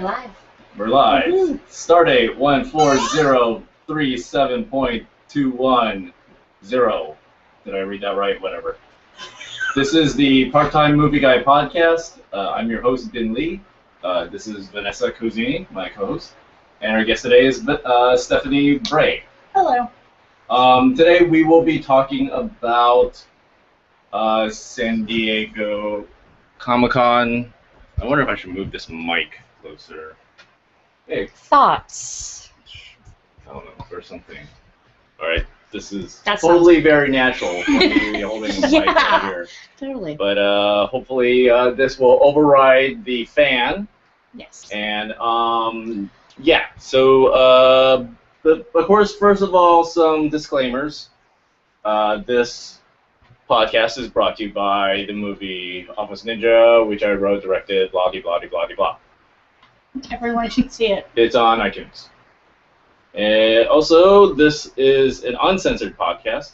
We're live. We're live. Woohoo. Stardate 14037.210. Did I read that right? Whatever. This is the Part-Time Movie Guy podcast. I'm your host, Bin Lee. This is Vanessa Cozini, my co-host. And our guest today is Stephanie Bray. Hello. Today we will be talking about San Diego Comic-Con. I wonder if I should move this mic closer. Hey, Thoughts? I don't know, or something. Alright, this is That totally very natural for me holding the mic right here. Totally. But hopefully this will override the fan. Yes. And yeah, so but of course, first of all, some disclaimers. This podcast is brought to you by the movie Office Ninja, which I wrote, directed, blah, blah, blah, blah, blah. Everyone should see it. It's on iTunes. And also, this is an uncensored podcast.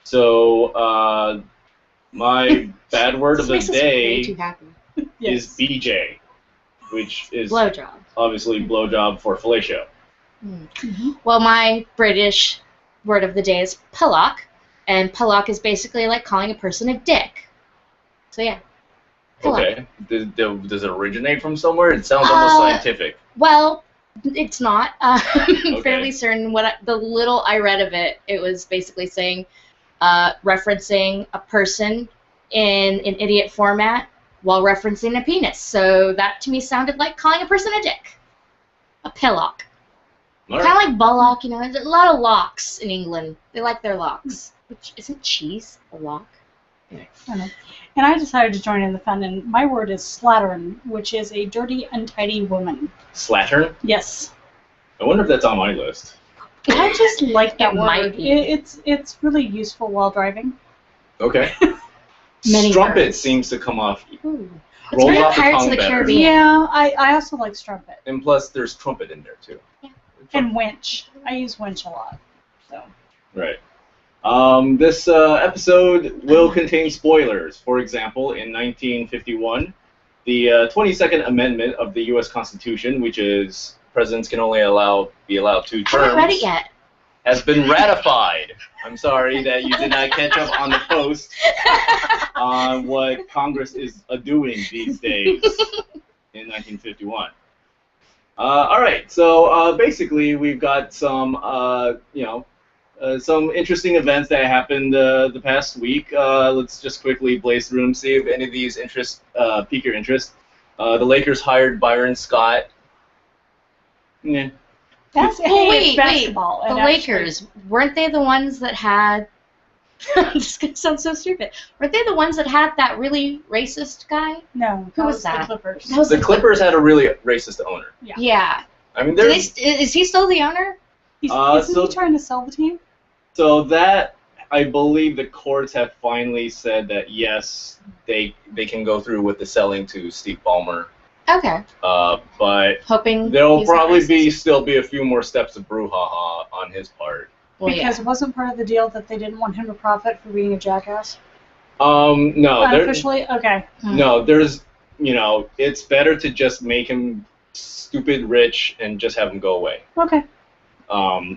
So my bad word of the This makes us way too day happy. is BJ, which is Blowjob. obviously blowjob for fellatio. Well, my British word of the day is pillock, and pillock is basically like calling a person a dick. So yeah. Pillock. Okay. Does it originate from somewhere? It sounds almost scientific. Well, it's not. I'm Okay. fairly certain. The little I read of it, it was basically saying, referencing a person in an idiot format while referencing a penis. So that to me sounded like calling a person a dick. A pillock. All Kind of right. like bullock, you know. There's a lot of locks in England. They like their locks. Which isn't cheese a lock? I know. And I decided to join in the fun, and my word is slattern, which is a dirty, untidy woman. Slattern? Yes. I wonder if that's on my list. I just like that It word. might be. It's really useful while driving. Okay. Many Strumpet words. seems to come off. Ooh. It's Rolls very off the Pirates tongue of the better. Caribbean. Yeah, I also like strumpet. And plus, there's trumpet in there, too. Yeah. And winch. I use winch a lot. So. Right. This episode will contain spoilers. For example, in 1951, the 22nd Amendment of the U.S. Constitution, which is presidents can only be allowed 2 I haven't terms, read it yet. has been ratified. I'm sorry that you did not catch up on the post on what Congress is doing these days in 1951. All right, so basically we've got some, some interesting events that happened the past week. Let's just quickly blaze through them, see if any of these pique your interest. The Lakers hired Byron Scott. Yeah. That's Well, it's wait. basketball. The and actually- Lakers, weren't they the ones that had... this is going to sound so stupid. Weren't they the ones that had that really racist guy? No. Who was that? The Clippers. That was The Clippers had a really racist owner. Yeah. I mean, Is he still the owner? Isn't so- he trying to sell the team? So that, I believe the courts have finally said that yes, they can go through with the selling to Steve Ballmer. Okay. But Hoping there'll he's not probably racist. still be a few more steps of brouhaha on his part. Well, Because it wasn't part of the deal that they didn't want him to profit for being a jackass? No, Unofficially? Okay. there's, it's better to just make him stupid rich and just have him go away. Okay.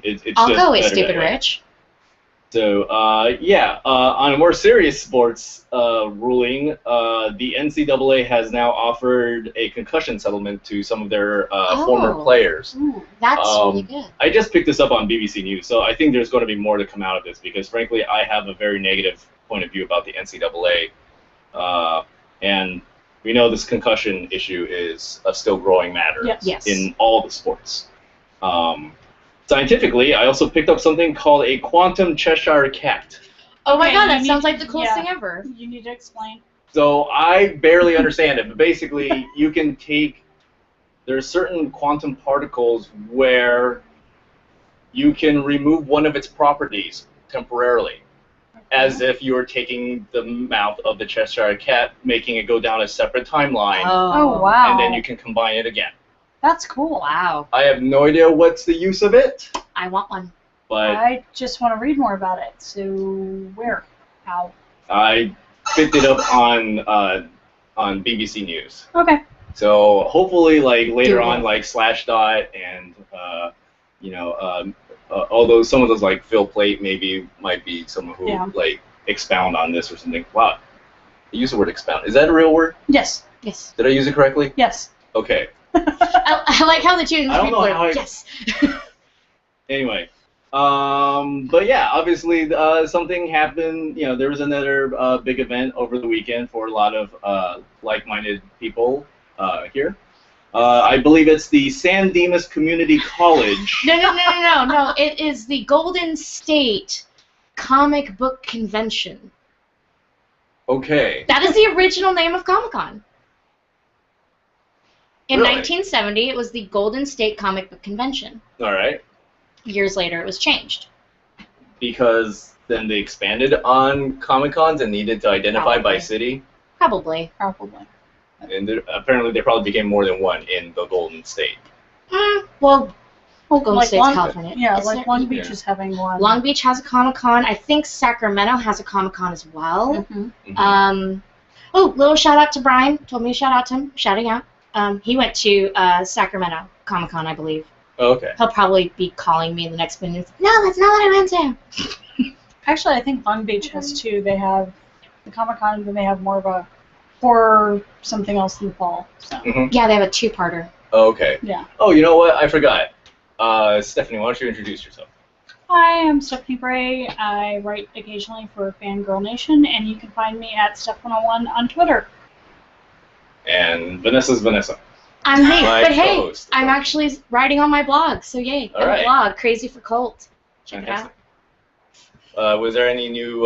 It's I'll just go with better stupid that way. rich. So, on a more serious sports ruling, the NCAA has now offered a concussion settlement to some of their former players. Ooh. That's really good. I just picked this up on BBC News, so I think there's going to be more to come out of this because, frankly, I have a very negative point of view about the NCAA. And we know this concussion issue is a still growing matter Yes. in all the sports. Scientifically, I also picked up something called a quantum Cheshire cat. Oh my Okay, god, you that need sounds to- like the coolest yeah. thing ever. You need to explain. So I barely understand it, but basically you can there's certain quantum particles where you can remove one of its properties temporarily, as if you were taking the mouth of the Cheshire cat, making it go down a separate timeline, Oh, wow. and then you can combine it again. That's cool. Wow. I have no idea what's the use of it, I want one. but I just want to read more about it. So, where? How? I picked it up on BBC News. Okay. So hopefully, like later on, Doable. like Slashdot and although some of those like Phil Plate maybe might be someone who like expound on this or something. Wow, I use the word expound. Is that a real word? Yes. Yes. Did I use it correctly? Yes. Okay. I like how the two I don't know how I- yes. Anyway, but yeah, obviously something happened. You know, there was another big event over the weekend for a lot of like-minded people here. I believe it's the San Dimas Community College. No. It is the Golden State Comic Book Convention. Okay. That is the original name of Comic-Con. In Really? 1970, it was the Golden State Comic Book Convention. All right. Years later, it was changed. Because then they expanded on Comic-Cons and needed to identify by Probably. city. Probably. And apparently there probably became more than one in the Golden State. Well, Golden like State's California. Yeah, Is like there- Long Beach is having one. Long Beach has a Comic-Con. I think Sacramento has a Comic-Con as well. Mhm. Little shout out to Brian. Told me to shout out to him. Shouting out. He went to Sacramento Comic-Con, I believe. Oh, okay. He'll probably be calling me in the next minute. No, that's not what I went to. Actually, I think Long Beach has two. They have the Comic-Con, then they have more of a horror something else in the fall. So Yeah, they have a two-parter. Oh, okay. yeah. Oh, you know what? I forgot. Stephanie, why don't you introduce yourself? Hi, I'm Stephanie Bray. I write occasionally for Fangirl Nation, and you can find me at Steph101 on Twitter. And Vanessa's Vanessa. I'm me, My but hey, co-host. I'm actually writing on my blog, so yay. I have Alright. a blog, Crazy for Cult. Check Fantastic. it out. Was there any new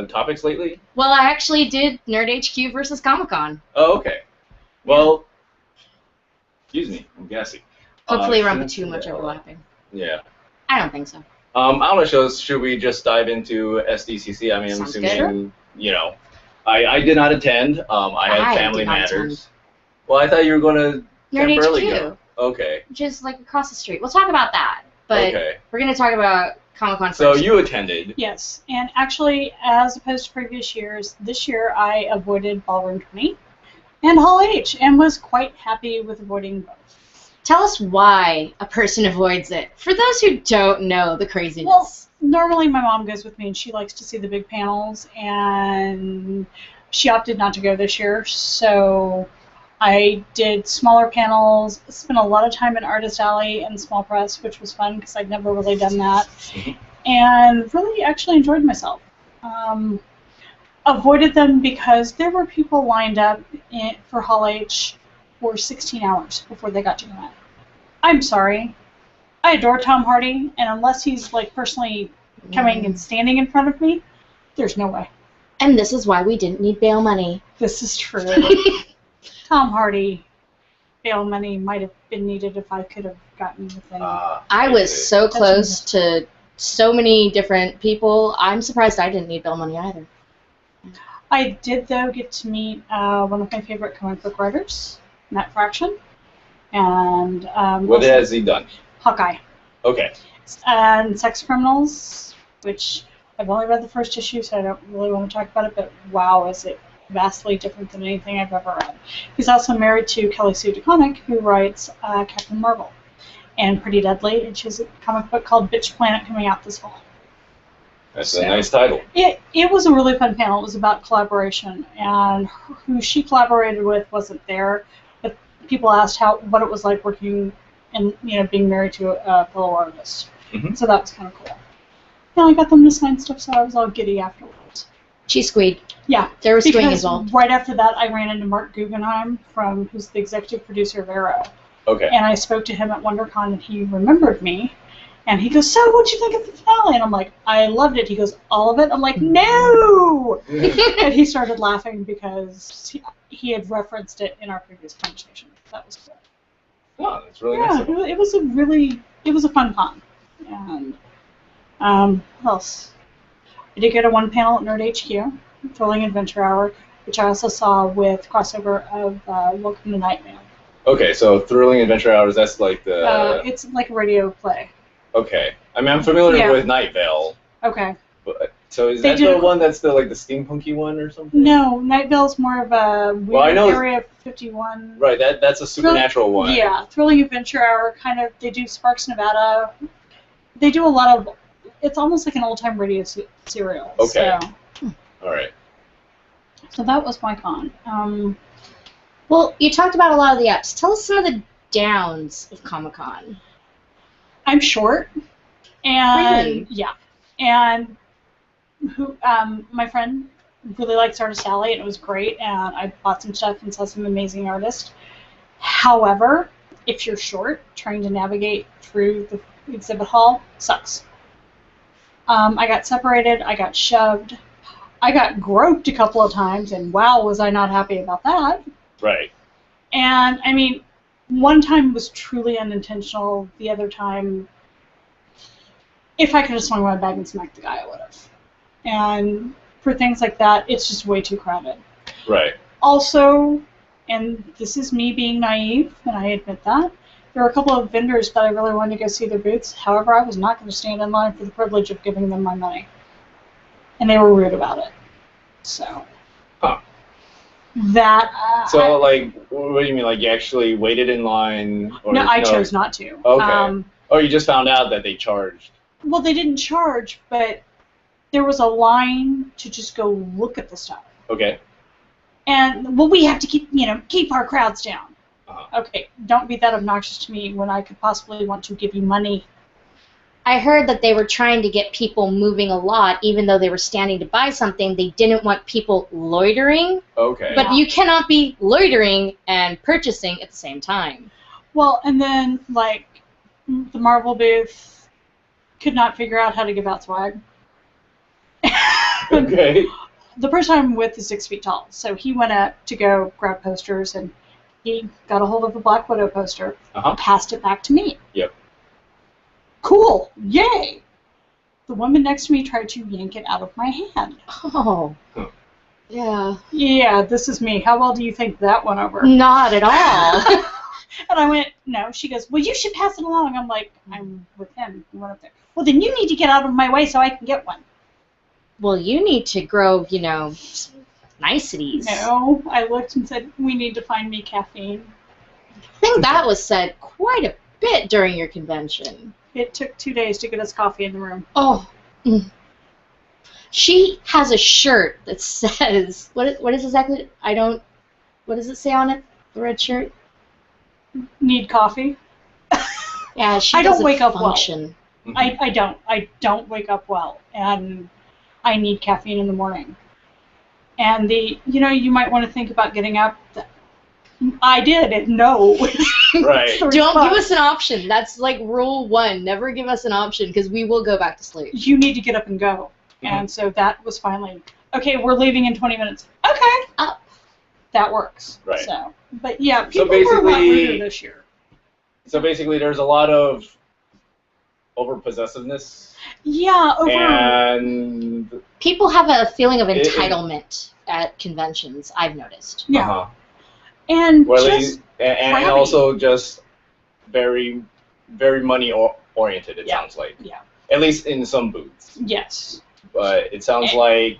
topics lately? Well, I actually did Nerd HQ versus Comic-Con. Oh, okay. Well, excuse me, I'm gassy. Hopefully it won't be shouldn't too much say that. overlapping. Yeah. I don't think so. I don't know, should we just dive into SDCC? I mean, I'm Sounds assuming, you know, I did not attend. I had I family did not matters. attend. Well, I thought you were going to Nerd temporarily HQ, go. Okay. which is like across the street. We'll talk about that, but Okay. we're going to talk about Comic-Con first. So you attended. Yes, and actually, as opposed to previous years, this year I avoided Ballroom 20 and Hall H, and was quite happy with avoiding both. Tell us why a person avoids it. For those who don't know the craziness. Well, normally my mom goes with me, and she likes to see the big panels, and she opted not to go this year, so I did smaller panels, spent a lot of time in Artist Alley and Small Press, which was fun because I'd never really done that, and really actually enjoyed myself. Avoided them because there were people lined up for Hall H for 16 hours before they got to go in. I'm sorry. I adore Tom Hardy, and unless he's like personally coming and standing in front of me, there's no way. And this is why we didn't need bail money. This is true. Tom Hardy, bail money might have been needed if I could have gotten the thing. I was so close to so many different people. I'm surprised I didn't need bail money either. I did, though, get to meet one of my favorite comic book writers, Matt Fraction, and What has he done? Hawkeye. Okay. And Sex Criminals, which I've only read the first issue, so I don't really want to talk about it, but wow, is it vastly different than anything I've ever read. He's also married to Kelly Sue DeConnick, who writes Captain Marvel and Pretty Deadly, which is a comic book called Bitch Planet coming out this fall. That's a nice title. It was a really fun panel. It was about collaboration, and who she collaborated with wasn't there, but people asked what it was like working and being married to a fellow artist. Mhm. So that was kind of cool. And I got them to sign stuff, so I was all giddy afterwards. Cheese squeed. Yeah, There was swing because involved. right after that, I ran into Mark Guggenheim, who's the executive producer of Arrow, Okay. and I spoke to him at WonderCon, and he remembered me. And he goes, "So, what'd you think of the finale?" And I'm like, "I loved it." He goes, "All of it?" I'm like, "No!" And he started laughing because he had referenced it in our previous conversation. That was cool. Oh, that's really Yeah, nice. of him. it was a fun con. And what else? I did go to one panel at Nerd HQ, Thrilling Adventure Hour, which I also saw with crossover of Welcome to Nightmare. Okay, so Thrilling Adventure Hours, that's like the... It's like a radio play. okay. I mean, I'm familiar Yeah. with Night Vale, Okay. but So is They that did the one that's the like the steampunky one or something? No, Night Vale's more of a weird Well, I know Area 51. Right, that's a supernatural one. Yeah, Thrilling Adventure Hour, kind of, they do Sparks Nevada. They do a lot of, it's almost like an old-time radio serial. Okay. So. All right. So that was my con. Well, you talked about a lot of the ups. Tell us some of the downs of Comic-Con. I'm short. And, Really? yeah. And my friend really likes Artist Alley, and it was great, and I bought some stuff and saw some amazing artists. However, if you're short, trying to navigate through the exhibit hall sucks. I got separated, I got shoved, I got groped a couple of times, and wow, was I not happy about that. Right. And, I mean, one time was truly unintentional, the other time, if I could have swung my bag and smacked the guy, I would have. And for things like that, it's just way too crowded. Right. Also, and this is me being naive, and I admit that, there were a couple of vendors that I really wanted to go see their booths. However, I was not going to stand in line for the privilege of giving them my money. And they were rude about it. So. Huh. That. So, like, what do you mean? Like, you actually waited in line? Or, no, I chose not to. Okay. Oh, you just found out that they charged. Well, they didn't charge, but there was a line to just go look at the stuff. Okay. And, well, we have to keep our crowds down. Uh-huh. Okay, don't be that obnoxious to me when I could possibly want to give you money. I heard that they were trying to get people moving a lot, even though they were standing to buy something. They didn't want people loitering. Okay. But you cannot be loitering and purchasing at the same time. Well, and then, like, the Marvel booth could not figure out how to give out swag. Okay. The person I'm with is 6 feet tall, so he went up to go grab posters, and he got a hold of the Black Widow poster, passed it back to me. Yep. Cool! Yay! The woman next to me tried to yank it out of my hand. Oh. Huh. Yeah. Yeah, this is me. How well do you think that went over? Not at all. And I went, no. She goes, well, you should pass it along. I'm like, I'm with him. He went up there. Well, then you need to get out of my way so I can get one. Well, you need to grow, niceties. No, I looked and said, we need to find me caffeine. I think that was said quite a bit during your convention. It took 2 days to get us coffee in the room. Oh. Mm. She has a shirt that says, what is exactly, what does it say on it, the red shirt? Need coffee? Yeah, she I don't doesn't wake up function. well. I don't wake up well, and I need caffeine in the morning. And you might want to think about getting up. I did, and no. Right. Don't give us an option. That's like rule 1. Never give us an option, because we will go back to sleep. You need to get up and go. Mm-hmm. And so that was finally, okay, we're leaving in 20 minutes. Okay. Up. That works. Right. So, but yeah, So people were a lot basically- ruder this year. So basically, there's a lot of over-possessiveness. Yeah, And... People have a feeling of entitlement at conventions, I've noticed. Yeah. Uh-huh. And Well, just and crabby. also just very, very money-oriented, it Yeah. sounds like. Yeah. At least in some booths. Yes. But it sounds like...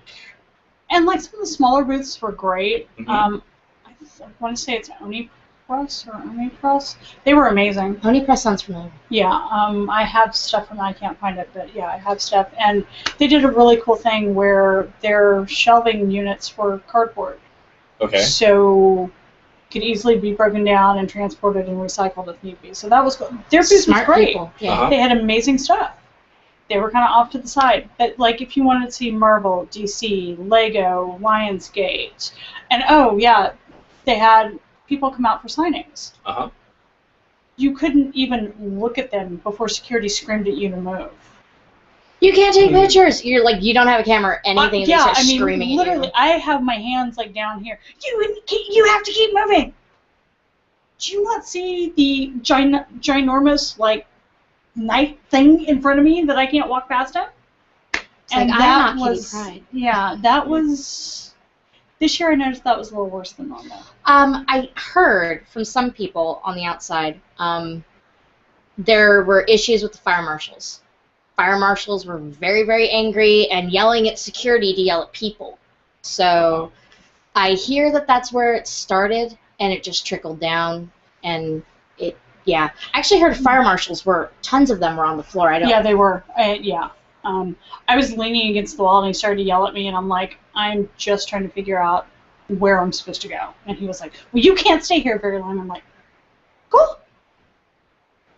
And like some of the smaller booths were great. Mhm. I want to say it's Oni Press or Oni Press. They were amazing. Pony Press sounds familiar. Yeah, I have stuff from I can't find it, but yeah, I have stuff. And they did a really cool thing where their shelving units were cardboard. Okay. So could easily be broken down and transported and recycled if need be. So that was cool. Their booth was Smart great. people. Yeah. Uh-huh. They had amazing stuff. They were kind of off to the side. But like if you wanted to see Marvel, DC, Lego, Lionsgate, and oh yeah, they had people come out for signings. Uh-huh. You couldn't even look at them before security screamed at you to move. You can't take pictures. You're like, you don't have a camera or anything, and they Yeah, start I mean, screaming literally, at I have my hands like down here. You have to keep moving. Do you not see the ginormous like knife thing in front of me that I can't walk past it? you. It's like, I'm not Kitty Pryde. Yeah, that was. This year I noticed that was a little worse than normal. I heard from some people on the outside, there were issues with the fire marshals. fire marshals were very, very angry and yelling at security to yell at people. So I hear that that's where it started, and it just trickled down, and it, yeah. I actually heard fire marshals tons of them were on the floor. Yeah, they were. Yeah. I was leaning against the wall, and he started to yell at me, and I'm like, I'm just trying to figure out where I'm supposed to go. And he was like, well, you can't stay here very long. I'm like, cool.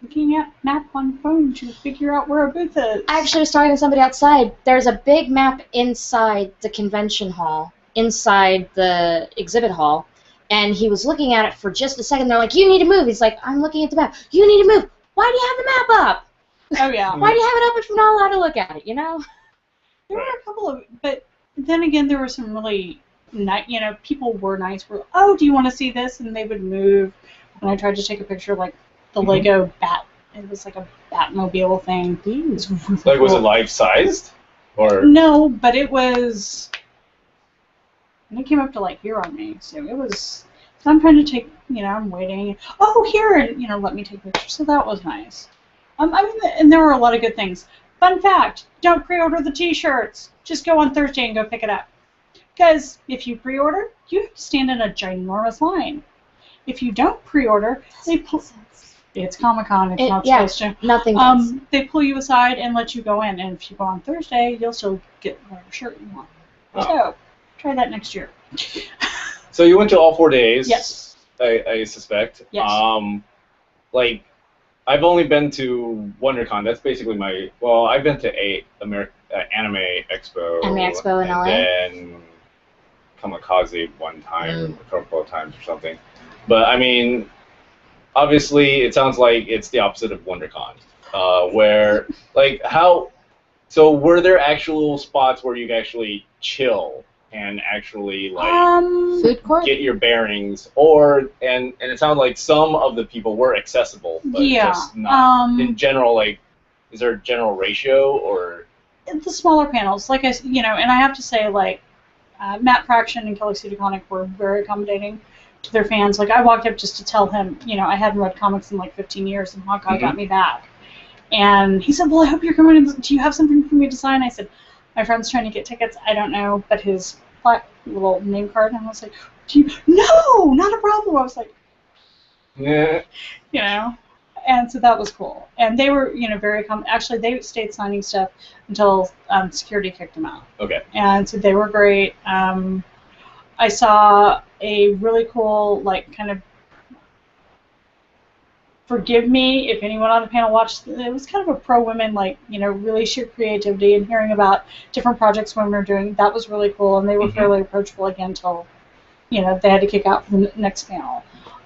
Looking at map on phone to figure out where a booth is. I actually was talking to somebody outside. There's a big map inside the convention hall, inside the exhibit hall, and he was looking at it for just a second. They're like, you need to move. He's like, I'm looking at the map. You need to move. Why do you have the map up? Oh, yeah. Why do you have it up if you're not allowed to look at it, you know? There were a couple of, but then again, there were some really nice, you know, people were nice. Were, oh, do you want to see this? And they would move. When I tried to take a picture, like, the Lego bat, it was like a Batmobile thing. It was really Like, cool. was it life-sized? Or? No, but it was, and it came up to, like, here on me. So it was, so I'm trying to take, you know, I'm waiting. Oh, here, and, you know, let me take a picture. So that was nice. I mean, and there were a lot of good things. Fun fact, don't pre-order the t-shirts. Just go on Thursday and go pick it up. Because if you pre-order, you have to stand in a ginormous line. If you don't pre-order, they pull... It's Comic-Con, it's not supposed to. Nothing does. They pull you aside and let you go in. And if you go on Thursday, you'll still get whatever shirt you want. Oh. So, try that next year. So you went to all 4 days? Yes. I suspect. Yes. Like, I've only been to WonderCon. That's basically my. Well, I've been to Anime Expo. Anime Expo in LA. And then Kamikaze one time, a couple of times or something. But I mean, obviously, it sounds like it's the opposite of WonderCon, where like how. So were there actual spots where you could actually chill and actually like Food court? get your bearings, or and it sounded like some of the people were accessible, but Yeah, just not in general. Like, is there a general ratio or? the smaller panels, like you know, and I have to say, like, Matt Fraction and Kelly Sudaconic were very accommodating to their fans. Like, I walked up just to tell him, you know, I hadn't read comics in like 15 years, and Hawkeye got me back. And he said, well, I hope you're coming in. Do you have something for me to sign? I said, my friend's trying to get tickets. I don't know, but his little name card. And I was like, no, not a problem. I was like, Yeah. you know. And so that was cool. And they were, you know, very actually, they stayed signing stuff until security kicked them out. Okay. And so they were great. I saw a really cool, like, kind of, forgive me if anyone on the panel watched, it was kind of a pro-women, like, you know, really sheer creativity and hearing about different projects women are doing. That was really cool. And they were fairly approachable again until, you know, they had to kick out for the next panel.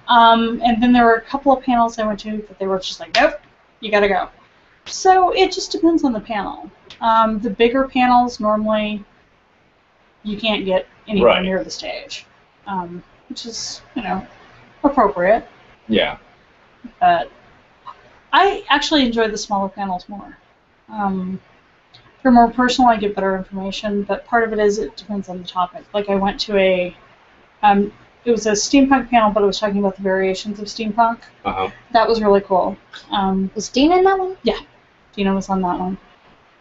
And then there were a couple of panels I went to that they were just like, nope, you gotta go. So it just depends on the panel. The bigger panels, normally, you can't get anywhere near the stage, which is, you know, appropriate. Yeah. But I actually enjoy the smaller panels more. They're more personal, I get better information, but part of it is it depends on the topic. Like, I went to a, it was a steampunk panel, but it was talking about the variations of steampunk. That was really cool. Was Dina in that one? Yeah, Dina was on that one.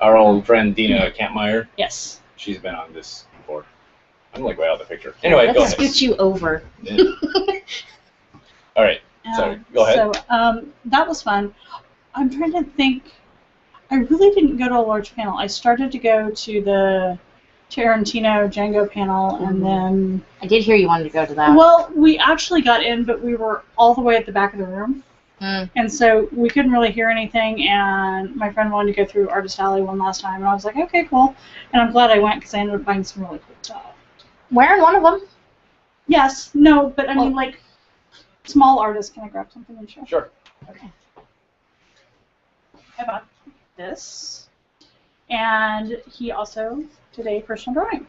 Our old friend Dina Kampmeyer. Yes. She's been on this before. I'm like way out of the picture. Anyway, go Let's ahead. scoot you over. Yeah. All right. Sorry. Go ahead. So that was fun. I'm trying to think. I really didn't go to a large panel. I started to go to the Tarantino Django panel, and then... I did hear you wanted to go to that. Well, we actually got in, but we were all the way at the back of the room. And so we couldn't really hear anything, and my friend wanted to go through Artist Alley one last time, and I was like, okay, cool. And I'm glad I went, because I ended up buying some really cool stuff. Wearing one of them? Yes. No, but I mean, like, small artists. Can I grab something and show? Sure. Okay. I bought this, and he also did a personal drawing.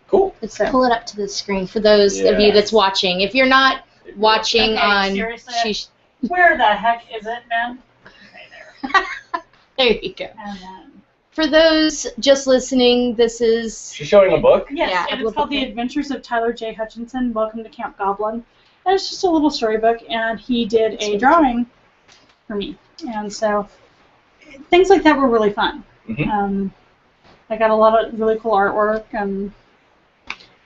Cool. Let's pull it up to the screen for those of you that's watching. If you're not watching on... Seriously? Where the heck is it, man? Okay, there. There you go. And then... For those just listening, this is... She's showing a book? Yes, Yeah, and a it's called book. The Adventures of Tyler J. Hutchinson, Welcome to Camp Goblin. And it's just a little storybook, and he did a drawing for me. And so things like that were really fun. Mhm. I got a lot of really cool artwork, and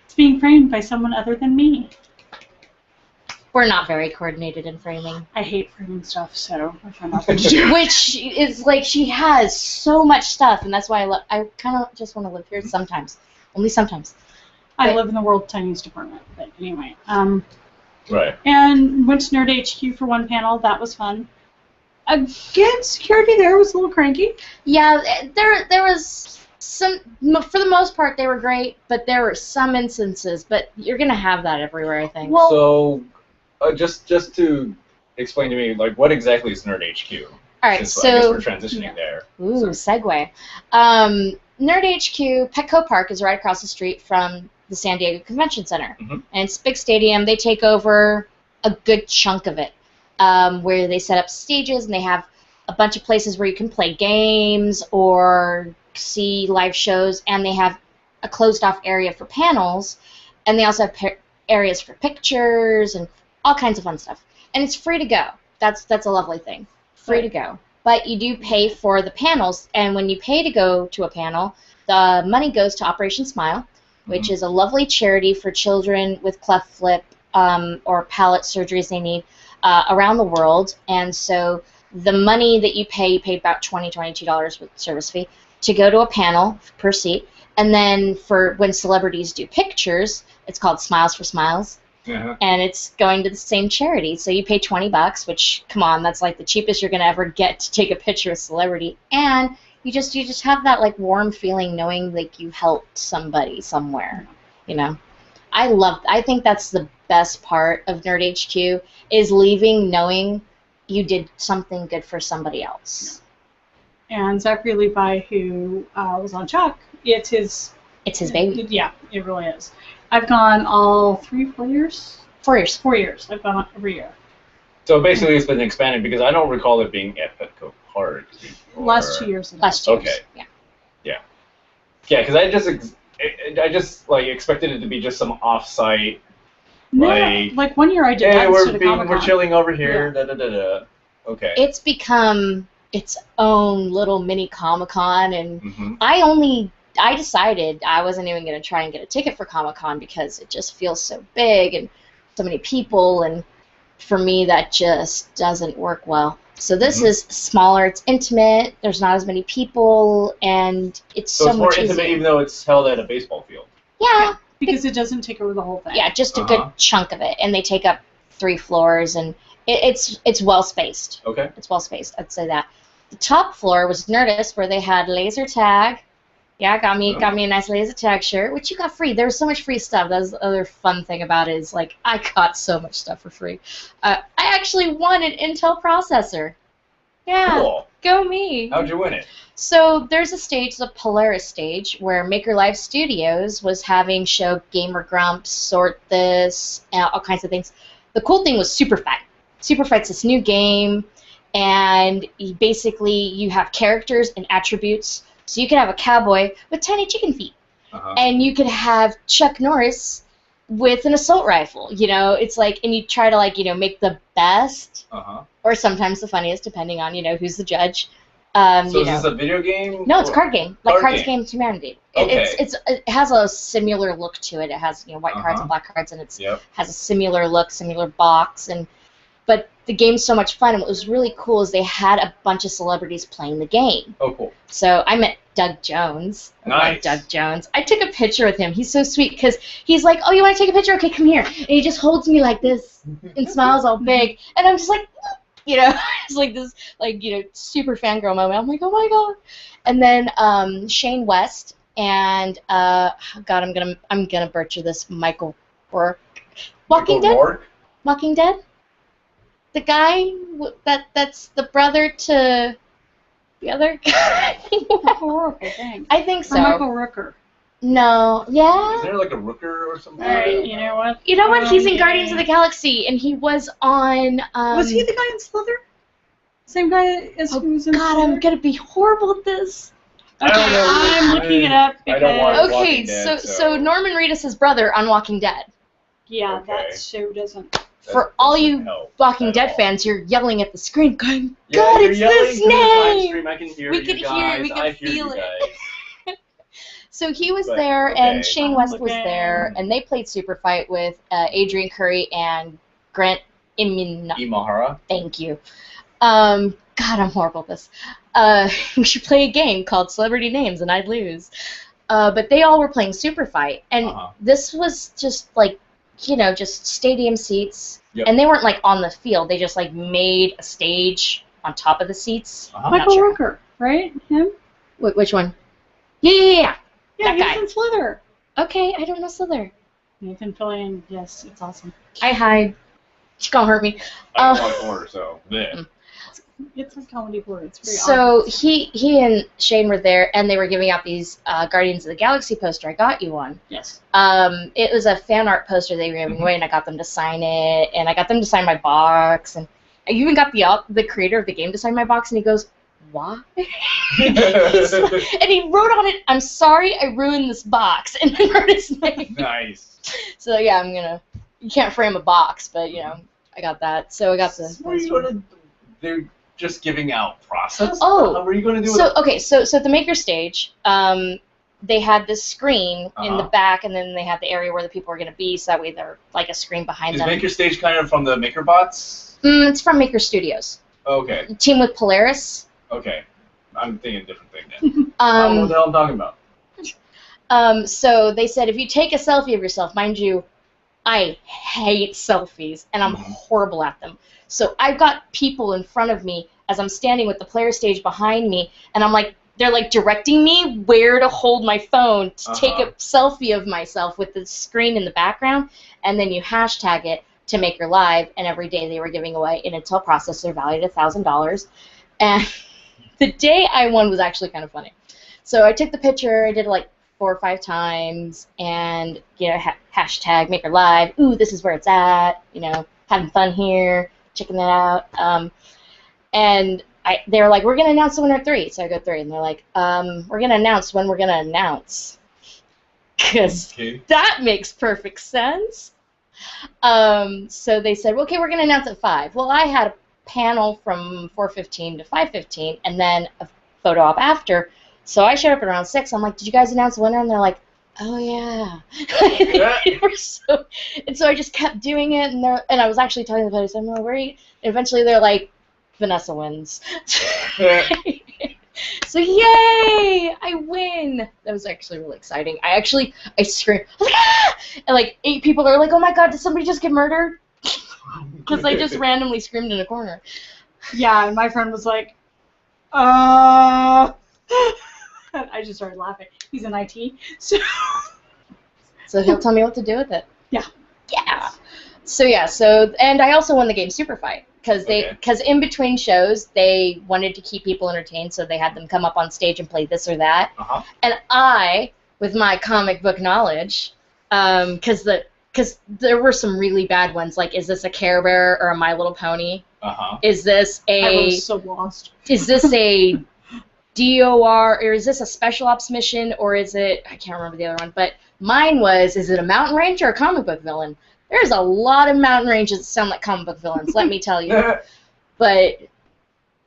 it's being framed by someone other than me. We're not very coordinated in framing. I hate framing stuff, so I find nothing to do. Which is like she has so much stuff, and that's why I kind of just want to live here sometimes. Only sometimes. I live in the world's tiniest apartment, but anyway. Right. And went to Nerd HQ for one panel. That was fun. Again, security there was a little cranky. Yeah, there was some. For the most part, they were great, but there were some instances. But you're gonna have that everywhere, I think. Well, So, just to explain to me, like, what exactly is Nerd HQ? all right, Since I guess so we're transitioning there. ooh, segue. Nerd HQ, Petco Park is right across the street from the San Diego Convention Center, Mhm. and it's a big stadium. They take over a good chunk of it, where they set up stages and they have a bunch of places where you can play games or see live shows, and they have a closed-off area for panels, and they also have areas for pictures and all kinds of fun stuff. And it's free to go. That's a lovely thing. Free to go. But you do pay for the panels, and when you pay to go to a panel, the money goes to Operation Smile, which is a lovely charity for children with cleft lip or palate surgeries they need around the world. And so the money that you pay about $22 with service fee to go to a panel per seat. And then for when celebrities do pictures, it's called Smiles for Smiles. Uh-huh. And it's going to the same charity. So you pay $20, which, come on, that's like the cheapest you're going to ever get to take a picture of a celebrity. And you just have that like warm feeling knowing like you helped somebody somewhere, you know. I think that's the best part of Nerd HQ is leaving knowing you did something good for somebody else. and Zachary Levi, who was on Chuck, it's his baby. Yeah, it really is. I've gone all 4 years. 4 years. 4 years. I've gone every year. So basically, it's been expanding because I don't recall it being at Petco Park. Last 2 years. Last 2 years. Okay. Yeah. Yeah, because I just like expected it to be just some off-site. No, Like, like 1 year I did Hey, that to Comic-Con. we're chilling over here. Da da da da. Okay. It's become its own little mini Comic-Con, and Mm-hmm. I decided I wasn't even going to try and get a ticket for Comic-Con because it just feels so big and so many people, and for me that just doesn't work well. So this is smaller, it's intimate, there's not as many people, and it's So so it's more much intimate, easier. even though it's held at a baseball field. Yeah, Because it doesn't take over the whole thing. yeah, just a good chunk of it, and they take up 3 floors, and it's well spaced. Okay. It's well spaced, I'd say that. The top floor was Nerdist, where they had laser tag. Yeah, got me a nice laser tag shirt, which you got free. There was so much free stuff. That was the other fun thing about it is, like, I got so much stuff for free. I actually won an Intel processor. Yeah, Cool. go me. How'd you win it? So there's a stage, the Polaris stage, where Maker Life Studios was having show Gamer Grumps, Sort This, all kinds of things. The cool thing was Super Fight. Super Fight's this new game, and you have characters and attributes. So you could have a cowboy with tiny chicken feet, and you could have Chuck Norris with an assault rifle. You know, it's like, and you try to, like, you know, make the best, or sometimes the funniest, depending on, you know, who's the judge. So you is know. this a video game? No, it's a card game, like Card Cards game. Against Humanity. Okay. It has a similar look to it. It has, you know, white cards and black cards, and it has a similar look, similar box, but the game's so much fun, and what was really cool is they had a bunch of celebrities playing the game. Oh, cool. So I met Doug Jones. I love Doug Jones. I took a picture with him. He's so sweet because he's like, "Oh, you want to take a picture? Okay, come here." And he just holds me like this and smiles all big, and I'm just like, you know, it's like this, like, you know, super fangirl moment. I'm like, oh my god. And then Shane West and God, I'm gonna butcher this. Michael Rourke. Walking Dead. The guy that's the brother to the other guy. Michael Rourke, I think. I think so. Or Michael Rooker. No, yeah. Is there like a Rooker or something? Alright, you know what? You know what? He's in Guardians of the Galaxy, and he was on. Was he the guy in Slither? Same guy as who's in God, Slither? I'm gonna be horrible at this. Okay, I'm looking it up I don't watch Okay, Walking Dead, so Norman Reedus' brother on Walking Dead. Yeah, Okay. that show doesn't. For all you Walking Dead fans, you're yelling at the screen, going, "God, it's this name!" I can hear We you can guys. hear it, we can I hear feel you it. guys. So he was But, there, okay. and Shane West was Okay. there, and they played Super Fight with Adrian Curry and Grant Imahara. Thank you. God, I'm horrible at this. We should play a game called Celebrity Names, and I'd lose. But they all were playing Super Fight, and this was just like, just stadium seats, and they weren't like on the field. They just like made a stage on top of the seats. Michael Rooker, right? Him? Wait, which one? Yeah. Yeah, That he's guy. in Slither. Okay, I don't know Slither. Nathan Fillion, yes, it's awesome. I hide. She gonna hurt me. I don't want horror, so yeah. It's a comedy horror. It's very So obvious. he and Shane were there, and they were giving out these Guardians of the Galaxy poster. I got you one. Yes. It was a fan art poster they were giving away, and I got them to sign it, and I got them to sign my box, and I even got the creator of the game to sign my box, and he goes, "Why?" And he wrote on it, "I'm sorry I ruined this box," and then wrote his name. Nice. So yeah, you can't frame a box, but I got that. So I got the. What are you gonna? They're just giving out process. Oh. What are you gonna do? So at the maker stage, they had this screen in the back, and then they had the area where the people were gonna be. So that way they're like a screen behind Is them. Maker Stage kind of from the MakerBots? It's from Maker Studios. Okay. Team with Polaris. Okay. I'm thinking a different thing then. I don't know what the hell I'm talking about. So they said if you take a selfie of yourself, mind you, I hate selfies, and I'm horrible at them. So I've got people in front of me as I'm standing with the player stage behind me, and they're like directing me where to hold my phone to take a selfie of myself with the screen in the background, and then you hashtag it to make your live, and every day they were giving away an Intel processor valued at $1,000. And the day I won was actually kind of funny. So I took the picture, I did it like 4 or 5 times, and hashtag make her live. Ooh, this is where it's at. Having fun here, checking that out. And they were like, we're gonna announce the winner at 3. So I go 3, and they're like, we're gonna announce when we're gonna announce, because that makes perfect sense. So they said, okay, we're gonna announce at 5. Well, I had a panel from 4:15 to 5:15, and then a photo op after. So I showed up at around 6. I'm like, did you guys announce the winner? And they're like, oh yeah. And so I just kept doing it, and I was actually telling the photos, I'm like, where are you? And eventually they're like, Vanessa wins. So yay! I win. That was actually really exciting. I screamed, I was like, ah! And like 8 people are like, oh my god, did somebody just get murdered? Because I just randomly screamed in a corner. Yeah, and my friend was like, I just started laughing. He's in IT, so he'll tell me what to do with it. Yeah. And I also won the game Super Fight because in between shows they wanted to keep people entertained, so they had them come up on stage and play this or that. And I, with my comic book knowledge, because there were some really bad ones, like, is this a Care Bear or a My Little Pony? Is this I was so lost. Is this a DOR, or is this a special ops mission, or is it, I can't remember the other one, but mine was, is it a mountain ranger or a comic book villain? There's a lot of mountain rangers that sound like comic book villains, let me tell you. But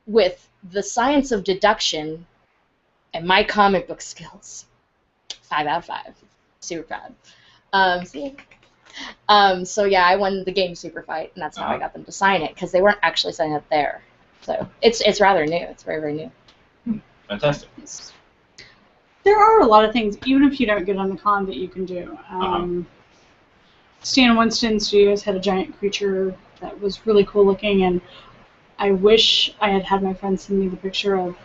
with the science of deduction and my comic book skills, 5 out of 5. Super proud. So yeah, I won the game Super Fight, and that's how I got them to sign it, because they weren't actually signing it there. So it's rather new. It's very, very new. Fantastic. There are a lot of things, even if you don't get on the con, that you can do. Stan Winston Studios had a giant creature that was really cool looking, and I wish I had had my friend send me the picture of.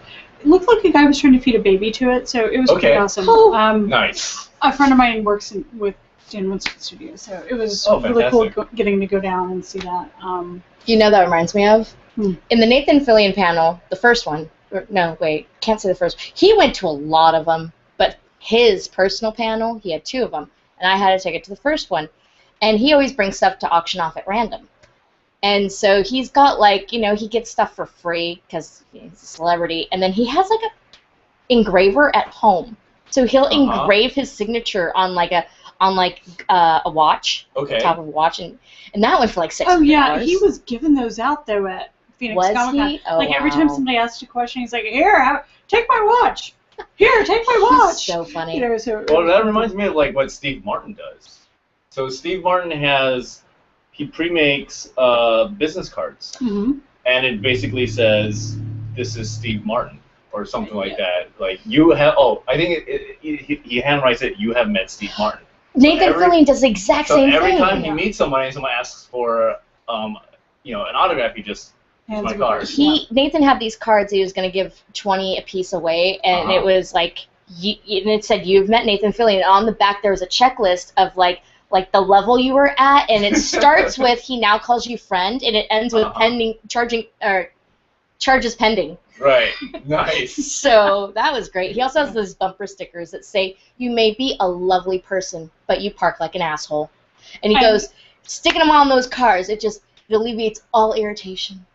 It looked like a guy was trying to feed a baby to it, so it was pretty awesome. Nice. A friend of mine works with Stan Winston Studios, so it was really cool getting to go down and see that. That reminds me of? In the Nathan Fillion panel, the first one, no, wait, can't say the first. He went to a lot of them, but his personal panel, he had 2 of them, and I had a ticket to the first one. And he always brings stuff to auction off at random. And so he's got, like, he gets stuff for free because he's a celebrity, and then he has, like, a engraver at home. So he'll engrave his signature on, like, on like a watch, Okay. top of a watch, and that went for like $600. Oh yeah, he was giving those out though at Phoenix Was Comic Con. he? Oh, Like every time wow. somebody asked a question, he's like, "Here, take my watch. Here, take my watch." So funny. You know, so Well, that reminds me of like what Steve Martin does. So Steve Martin he pre-makes business cards, Mhm. and it basically says, "This is Steve Martin," or something like that. Like you have. Oh, I think he handwrites it. You have met Steve Martin. Nathan Fillion does the exact same every thing. time he meets somebody and someone asks for an autograph, he just Hands my him card. first, yeah. Nathan had these cards he was going to give 20 a piece away, and it was like, and it said, "You've met Nathan Fillion." And on the back there was a checklist of like the level you were at, and it starts with, "He now calls you friend," and it ends with charges pending. Right. Nice. So that was great. He also has those bumper stickers that say, "You may be a lovely person, but you park like an asshole." And he goes, sticking them on those cars, it alleviates all irritation.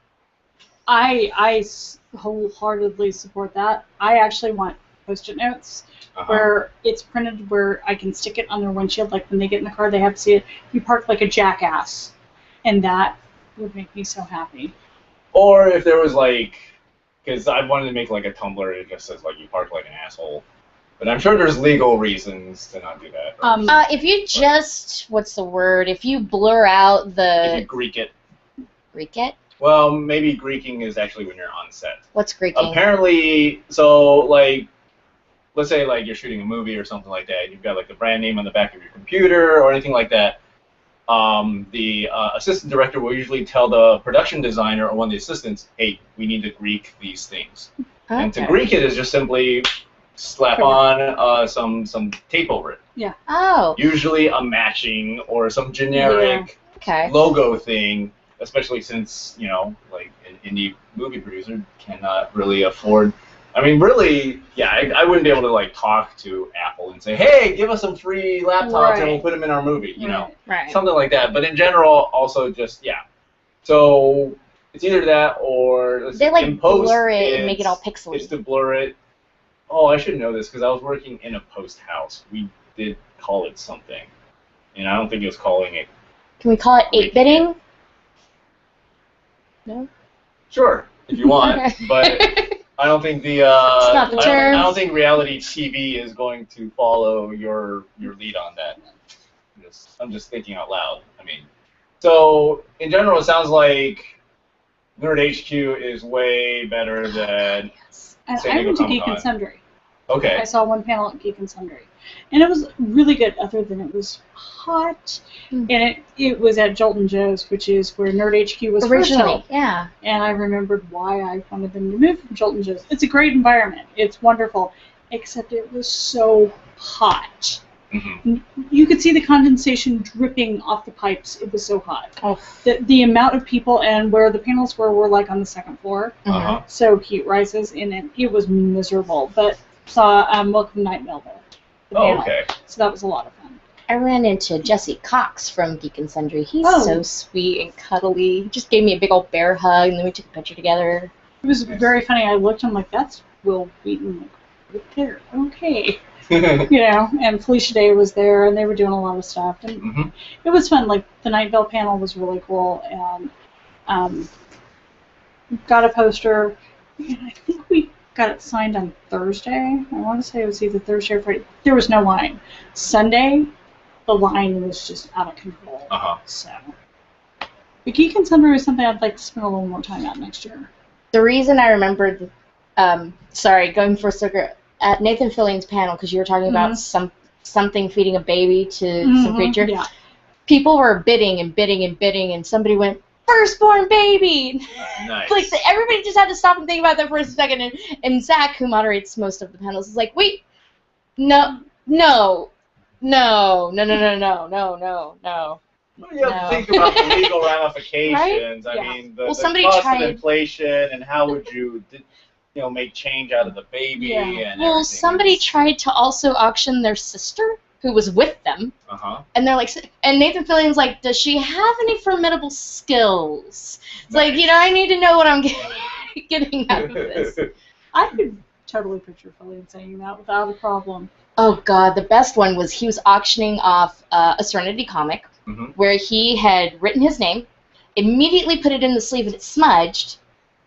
I wholeheartedly support that. I actually want Post-it notes where it's printed where I can stick it on their windshield. Like when they get in the car, they have to see it. You park like a jackass, and that would make me so happy. Or if there was like, because I wanted to make like a Tumblr, it just says like you park like an asshole. But I'm sure there's legal reasons to not do that. If you just, what's the word? If you blur out the... If you Greek it. Greek it? Well, maybe Greeking is actually when you're on set. What's Greeking? Apparently, so like, let's say like you're shooting a movie or something like that, and you've got like the brand name on the back of your computer or anything like that. The assistant director will usually tell the production designer or one of the assistants, "Hey, we need to Greek these things." Okay. And to Greek it is just simply slap on some tape over it. Yeah. Oh. Usually a matching or some generic logo thing, especially since, like an indie movie producer cannot really afford. I mean, really, I wouldn't be able to like talk to Apple and say, "Hey, give us some free laptops and we'll put them in our movie," something like that. But in general, also just So it's either that or they like blur it and make it all pixely. It's to blur it. Oh, I should know this because I was working in a post house. We did call it something, and I don't think it was calling it. Can we call it 8-bitting? No. Sure, if you want, but I don't think the. It's not the term. I don't think reality TV is going to follow your lead on that. I'm just thinking out loud. I mean, so in general, it sounds like Nerd HQ is way better than. And I went to Geek and Sundry. Okay. I saw one panel at Geek and Sundry, and it was really good. Other than it was hot, and it was at Jolton Joe's, which is where Nerd HQ was originally. Yeah. And I remembered why I wanted them to move from Jolton Joe's. It's a great environment. It's wonderful, except it was so hot. Mm-hmm. You could see the condensation dripping off the pipes. It was so hot. Oh. The amount of people and where the panels were like on the second floor. Uh-huh. So heat rises in it. It was miserable. But saw Welcome to Night Vale there. Okay. So that was a lot of fun. I ran into Jesse Cox from Geek and Sundry. He's so sweet and cuddly. He just gave me a big old bear hug, and then we took a picture together. It was very funny. I looked, I'm like, that's Will Wheaton. Right there. Okay. And Felicia Day was there, and they were doing a lot of stuff, and it was fun. Like the Night Vale panel was really cool, and got a poster. And I think we got it signed on Thursday. I want to say it was either Thursday or Friday. There was no line. Sunday, the line was just out of control. So, but Geek and Sundry is something I'd like to spend a little more time at next year. The reason I remembered, going for a circle. At Nathan Fillion's panel, because you were talking about something feeding a baby to some creature, people were bidding and bidding and bidding, and somebody went, "Firstborn baby!" Nice. Like everybody just had to stop and think about that for a second, and Zach, who moderates most of the panels, is like, "Wait, no. Well, you have to think about the legal ramifications. Right? I mean, the cost of inflation, and how would you... make change out of the baby and everything. Well, somebody tried to also auction their sister, who was with them. And they're like, and Nathan Fillion's like, "Does she have any formidable skills?" It's like, I need to know what I'm getting out of this. I could totally picture Philly saying that without a problem. Oh God, the best one was he was auctioning off a Serenity comic where he had written his name, immediately put it in the sleeve and it smudged,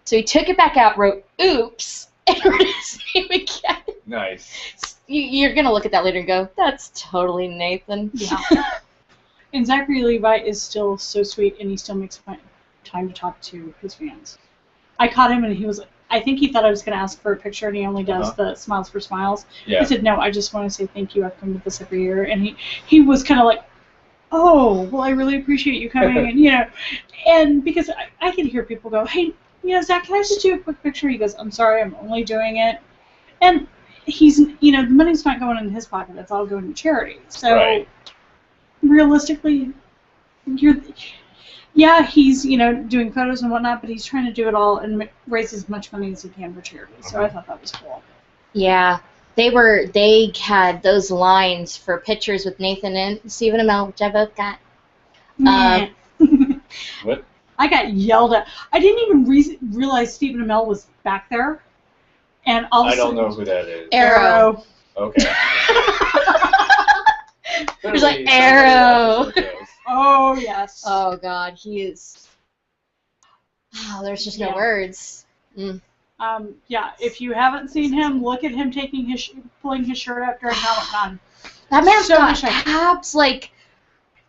so he took it back out, wrote "Oops," and wrote his name again. Nice. You're gonna look at that later and go, "That's totally Nathan." Yeah. And Zachary Levi is still so sweet, and he still makes time to talk to his fans. I caught him, and he was. I think he thought I was going to ask for a picture, and he only does the Smiles for Smiles. Yeah. I said, no, I just want to say thank you. I come to this every year. And he was kind of like, oh, well, I really appreciate you coming. And, and because I can hear people go, hey, Zach, can I just do a quick picture? He goes, I'm sorry, I'm only doing it. And he's, the money's not going in his pocket. It's all going to charity. So realistically, he's, doing photos and whatnot, but he's trying to do it all and raise as much money as he can for charity. So I thought that was cool. Yeah, they had those lines for pictures with Nathan and Stephen Amell, which I both got. What? I got yelled at. I didn't even realize Stephen Amell was back there. And all of a sudden, I don't know who that is. Arrow. Okay. There's like Arrow. Oh, yes. Oh, God, he is... Oh, there's just no words. If you haven't seen him, look at him pulling his shirt up during Comic-Con. That man's so got abs, like...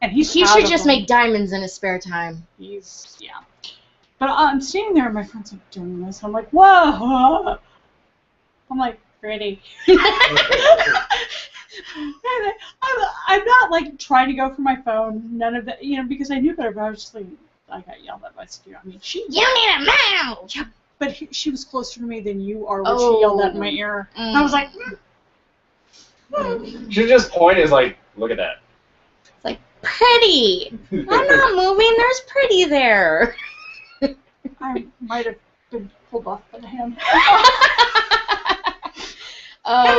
And he should just make diamonds in his spare time. But I'm standing there, and my friend's like doing this. I'm like, whoa! I'm like, pretty. I'm not like trying to go for my phone, none of that, because I knew better. But I was just like, I got yelled at by security. I mean, you need a mouse. But she was closer to me than you are when she yelled at in my ear. I was like, She just pointed, like, look at that. It's like pretty. I'm not moving. There's pretty there. I might have been pulled off by the hand.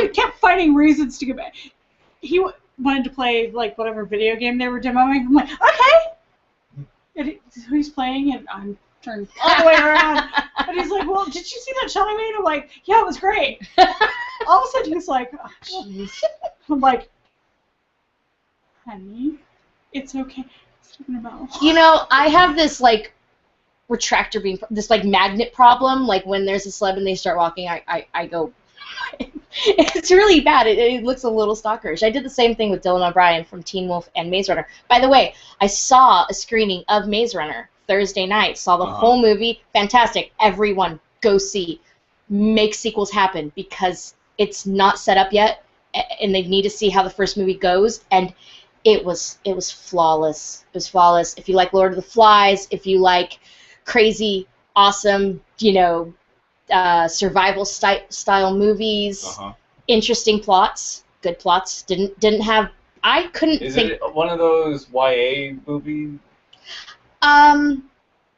He kept finding reasons to go back. He wanted to play, like, whatever video game they were demoing. I'm like, okay! And he's playing, and I'm turned all the way around. And he's like, well, did you see that shot I made? I'm like, yeah, it was great. All of a sudden, he's like, oh. I'm like, honey, it's okay. I have this, like, retractor beam, this, like, magnet problem. Like, when there's a celeb and they start walking, I go... It's really bad. It looks a little stalkerish. I did the same thing with Dylan O'Brien from Teen Wolf and Maze Runner. By the way, I saw a screening of Maze Runner Thursday night. Saw the whole movie. Fantastic. Everyone, go see. Make sequels happen because it's not set up yet, and they need to see how the first movie goes. And it was flawless. It was flawless. If you like Lord of the Flies, if you like crazy, awesome, survival style movies, interesting plots, good plots. Didn't have. I couldn't Is think. Is it one of those YA movies?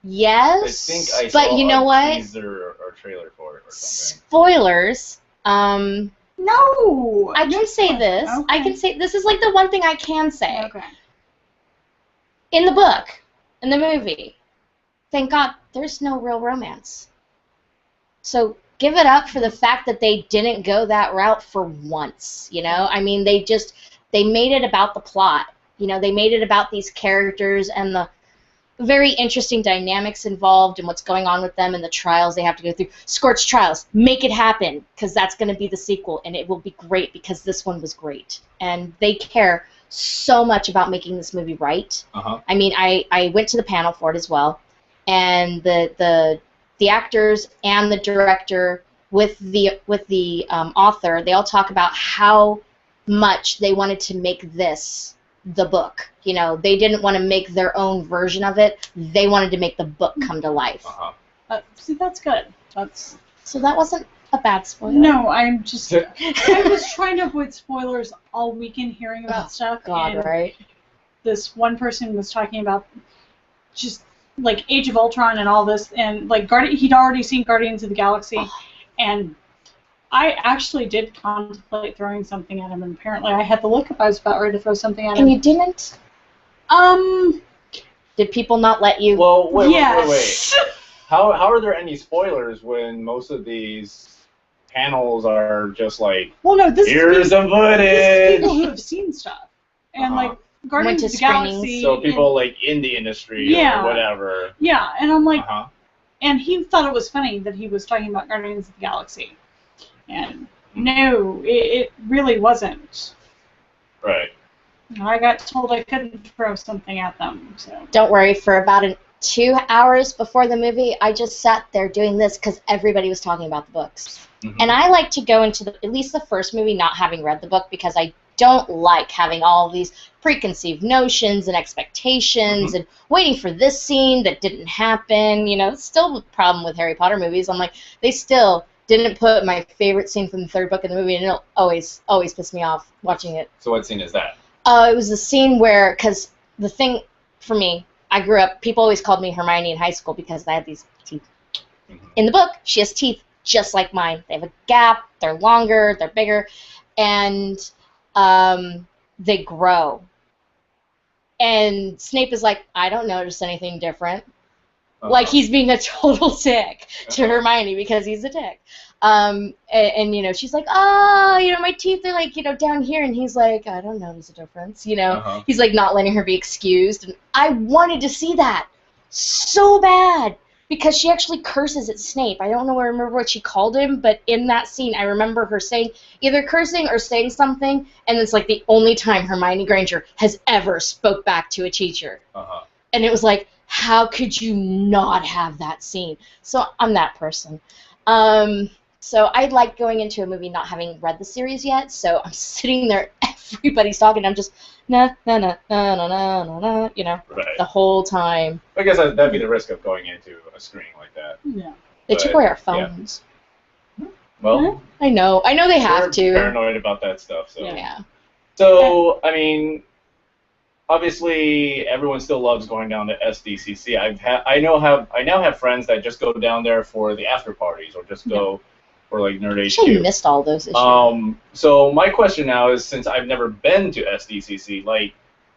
Yes. I think I but saw you know a what? teaser or trailer for it or something. Spoilers. No. I can say this. Okay. I can say this is like the one thing I can say. Okay. In the book, in the movie, thank God there's no real romance. So give it up for the fact that they didn't go that route for once, I mean, they made it about the plot. They made it about these characters and the very interesting dynamics involved and what's going on with them and the trials they have to go through. Scorched Trials, make it happen, because that's going to be the sequel, and it will be great because this one was great. And they care so much about making this movie right. I mean, I went to the panel for it as well, and the actors and the director with the author, they all talk about how much they wanted to make this the book. They didn't want to make their own version of it. They wanted to make the book come to life. See, that's good. So that wasn't a bad spoiler. No, I was trying to avoid spoilers all weekend hearing about stuff. God, and right? This one person was talking about just like Age of Ultron and all this, and like he'd already seen Guardians of the Galaxy, and I actually did contemplate throwing something at him, and apparently I had the look if I was about ready to throw something at him. And you didn't? Did people not let you? Well, wait. Yes. How are there any spoilers when most of these panels are just like, well, no, this here's is the footage. people who have seen stuff, and like Guardians of the screenings. Galaxy. So people like in the industry or whatever. Yeah, and I'm like, and he thought it was funny that he was talking about Guardians of the Galaxy, and no, it really wasn't. Right. I got told I couldn't throw something at them. So. Don't worry, for about 2 hours before the movie, I just sat there doing this because everybody was talking about the books. And I like to go into at least the first movie not having read the book because I don't like having all of these preconceived notions and expectations and waiting for this scene that didn't happen. You know, it's still the problem with Harry Potter movies. I'm like, they still didn't put my favorite scene from the third book in the movie, and it'll always piss me off watching it. So what scene is that? It was the scene where, because the thing for me, I grew up, people always called me Hermione in high school because I had these teeth. In the book, she has teeth just like mine. They have a gap, they're longer, they're bigger, and they grow. And Snape is like, I don't notice anything different. Like he's being a total dick to Hermione because he's a dick. And you know, she's like, oh, you know, my teeth are like, you know, down here, and he's like, I don't notice a difference, you know. He's like not letting her be excused, and I wanted to see that so bad because she actually curses at Snape. I don't remember what she called him, but in that scene, I remember her saying either cursing or saying something, and it's like the only time Hermione Granger has ever spoke back to a teacher. And it was like, how could you not have that scene? So I'm that person. So I like going into a movie not having read the series yet, so I'm sitting there, everybody's talking, I'm just, na, na, na, na, na, na, na, na, you know, the whole time. I guess that'd be the risk of going into a screening like that. Yeah. They took away our phones. Yeah. Well, I know they have to. Paranoid about that stuff, so. Yeah. So, I mean, obviously, everyone still loves going down to SDCC. I now have friends that just go down there for the after parties or just go for like Nerd HQ. Actually, missed all those issues. So my question now is, since I've never been to SDCC, like,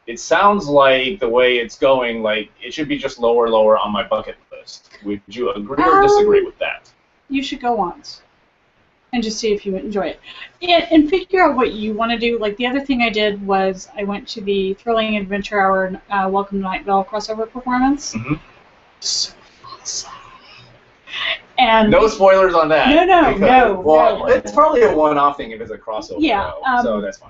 it sounds like the way it's going, like it should be just lower on my bucket list. Would you agree or disagree with that? You should go once and just see if you would enjoy it. And figure out what you want to do. Like, the other thing I did was I went to the Thrilling Adventure Hour Welcome to Night Vale crossover performance. So awesome. And no spoilers on that. No. It's probably a one-off thing if it's a crossover. Yeah. So that's fine.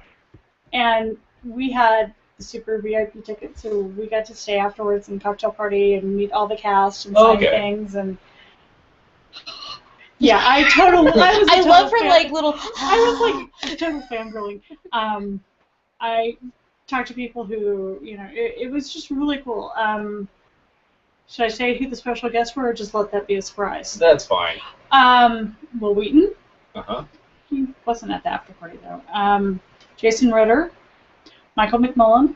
And we had the super VIP ticket, so we got to stay afterwards and cocktail party and meet all the cast and sign things and. Yeah, I love her like little. I was like total fangirling. I talked to people who, you know, it was just really cool. Should I say who the special guests were, or just let that be a surprise? That's fine. Will Wheaton. He wasn't at the after party though. Jason Ritter, Michael McMullen,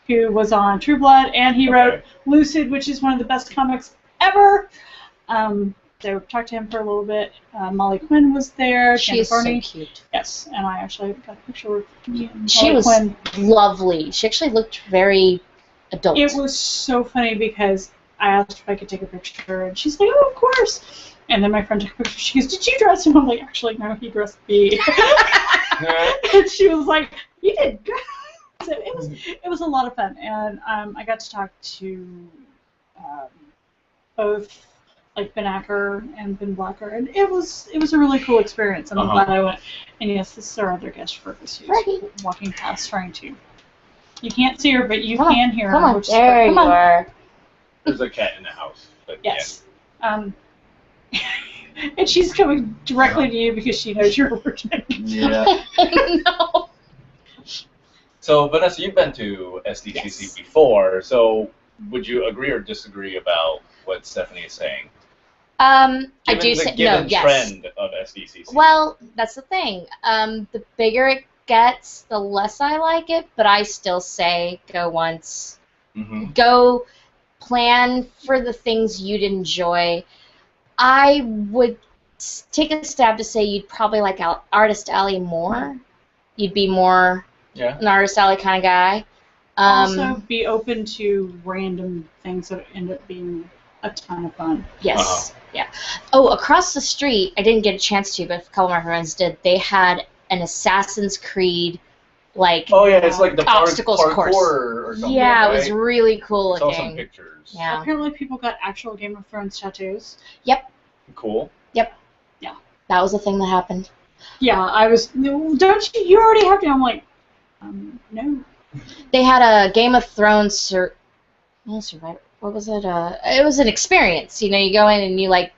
who was on True Blood, and he wrote Lucid, which is one of the best comics ever. So talked to him for a little bit. Molly Quinn was there. She is so cute. Yes, and I actually got a picture with me and She Molly was Quinn. lovely. She actually looked very adult. It was so funny because I asked if I could take a picture, and she's like, "Oh, of course." And then my friend took a picture. She goes, "Did you dress him?" I'm like, "Actually, no, he dressed me." And she was like, "You did good." So it was a lot of fun, and I got to talk to both. Like Ben Acker and Ben Blacker, and it was a really cool experience, and I'm glad I went. And yes, this is our other guest, Fergus, who's walking past trying to. You can't see her, but you can hear her. Come on, there you are. There's a cat in the house. But yes. And she's coming directly to you because she knows you're working. Yeah. No. So, Vanessa, you've been to SDCC before, so would you agree or disagree about what Stephanie is saying? I do say no. Yes. Trend of SDCC. Well, that's the thing. The bigger it gets, the less I like it. But I still say go once. Go plan for the things you'd enjoy. I would take a stab to say you'd probably like Artist Alley more. You'd be more an Artist Alley kind of guy. Also, be open to random things that end up being a ton of fun. Yes. Yeah. Oh, across the street, I didn't get a chance to, but a couple of my friends did. They had an Assassin's Creed, like, Oh yeah, it's like the obstacles parkour course. or something. Yeah, right? it was really cool I saw looking. some pictures. Yeah. Apparently, people got actual Game of Thrones tattoos. Yep. Cool. Yep. Yeah. That was the thing that happened. Yeah, I was. No, don't you? You already have to. I'm like, no. They had a Game of Thrones Survivor. What was it? It was an experience. You know, you go in and you like.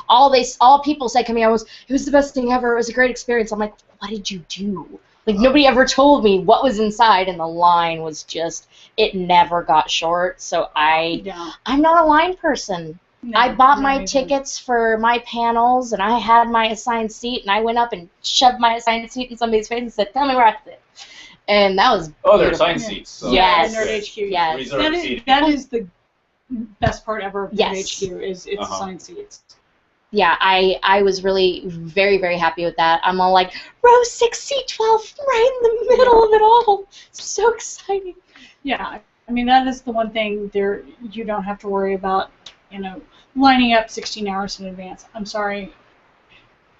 All people said coming out was, it was the best thing ever. It was a great experience. I'm like, what did you do? Like, nobody ever told me what was inside, and the line was just, it never got short. So I'm not a line person. No, I bought no, my neither. tickets for my panels, and I had my assigned seat, and I went up and shoved my assigned seat in somebody's face and said, tell me where I sit. And that was Oh, they're beautiful. assigned seats. So Yes. Nerd HQ. Yes. Reserved seating. That is the best part ever of Yes. Nerd HQ is it's assigned seats. Yeah, I was really very, very happy with that. I'm all like, row 6, seat 12, right in the middle of it all. So exciting. Yeah, I mean, that is the one thing there you don't have to worry about, lining up 16 hours in advance. I'm sorry.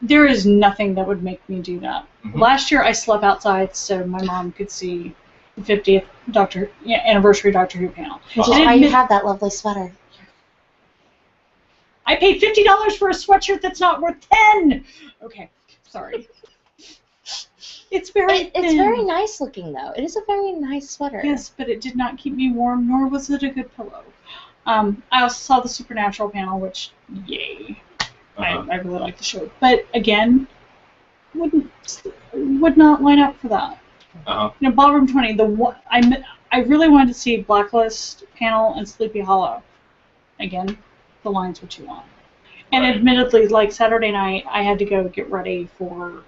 There is nothing that would make me do that. Mhm. Last year I slept outside so my mom could see the 50th anniversary Doctor Who panel. Which is why you have that lovely sweater. I paid $50 for a sweatshirt that's not worth 10. Okay, sorry. It's very It's very nice looking, though. It is a very nice sweater. Yes, but it did not keep me warm, nor was it a good pillow. I also saw the Supernatural panel, which, yay. I really like the show. But, again, would not line up for that. Ballroom 20, I really wanted to see Blacklist panel and Sleepy Hollow. Again, the lines were too long. And admittedly, like Saturday night, I had to go get ready for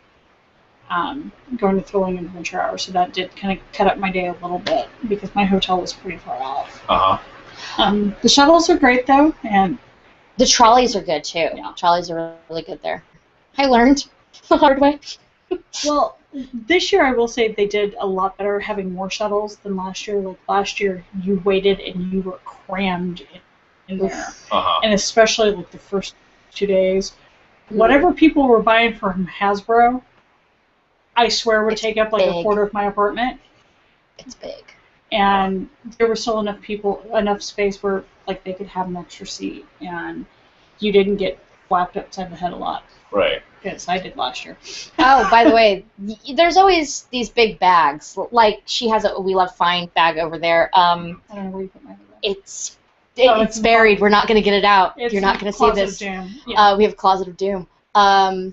going to Thrilling Adventure Hour, so that did kind of cut up my day a little bit because my hotel was pretty far out. The shuttles are great though, and the trolleys are good too. Yeah. Trolleys are really good there. I learned the hard way. Well, this year I will say they did a lot better having more shuttles than last year. Like last year, you waited and you were crammed in there, and especially like the first 2 days, whatever people were buying from Hasbro, I swear would take up like a quarter of my apartment. It's big. And there was still enough space where like they could have an extra seat, and you didn't get whacked upside the head a lot. Right. Yes, I did last year. Oh, by the way, there's always these big bags. Like she has a We Love Find bag over there. I don't know where you put my bag. It's buried. We're not going to get it out. You're not going to see this. Closet of Doom. Yeah. We have a Closet of Doom,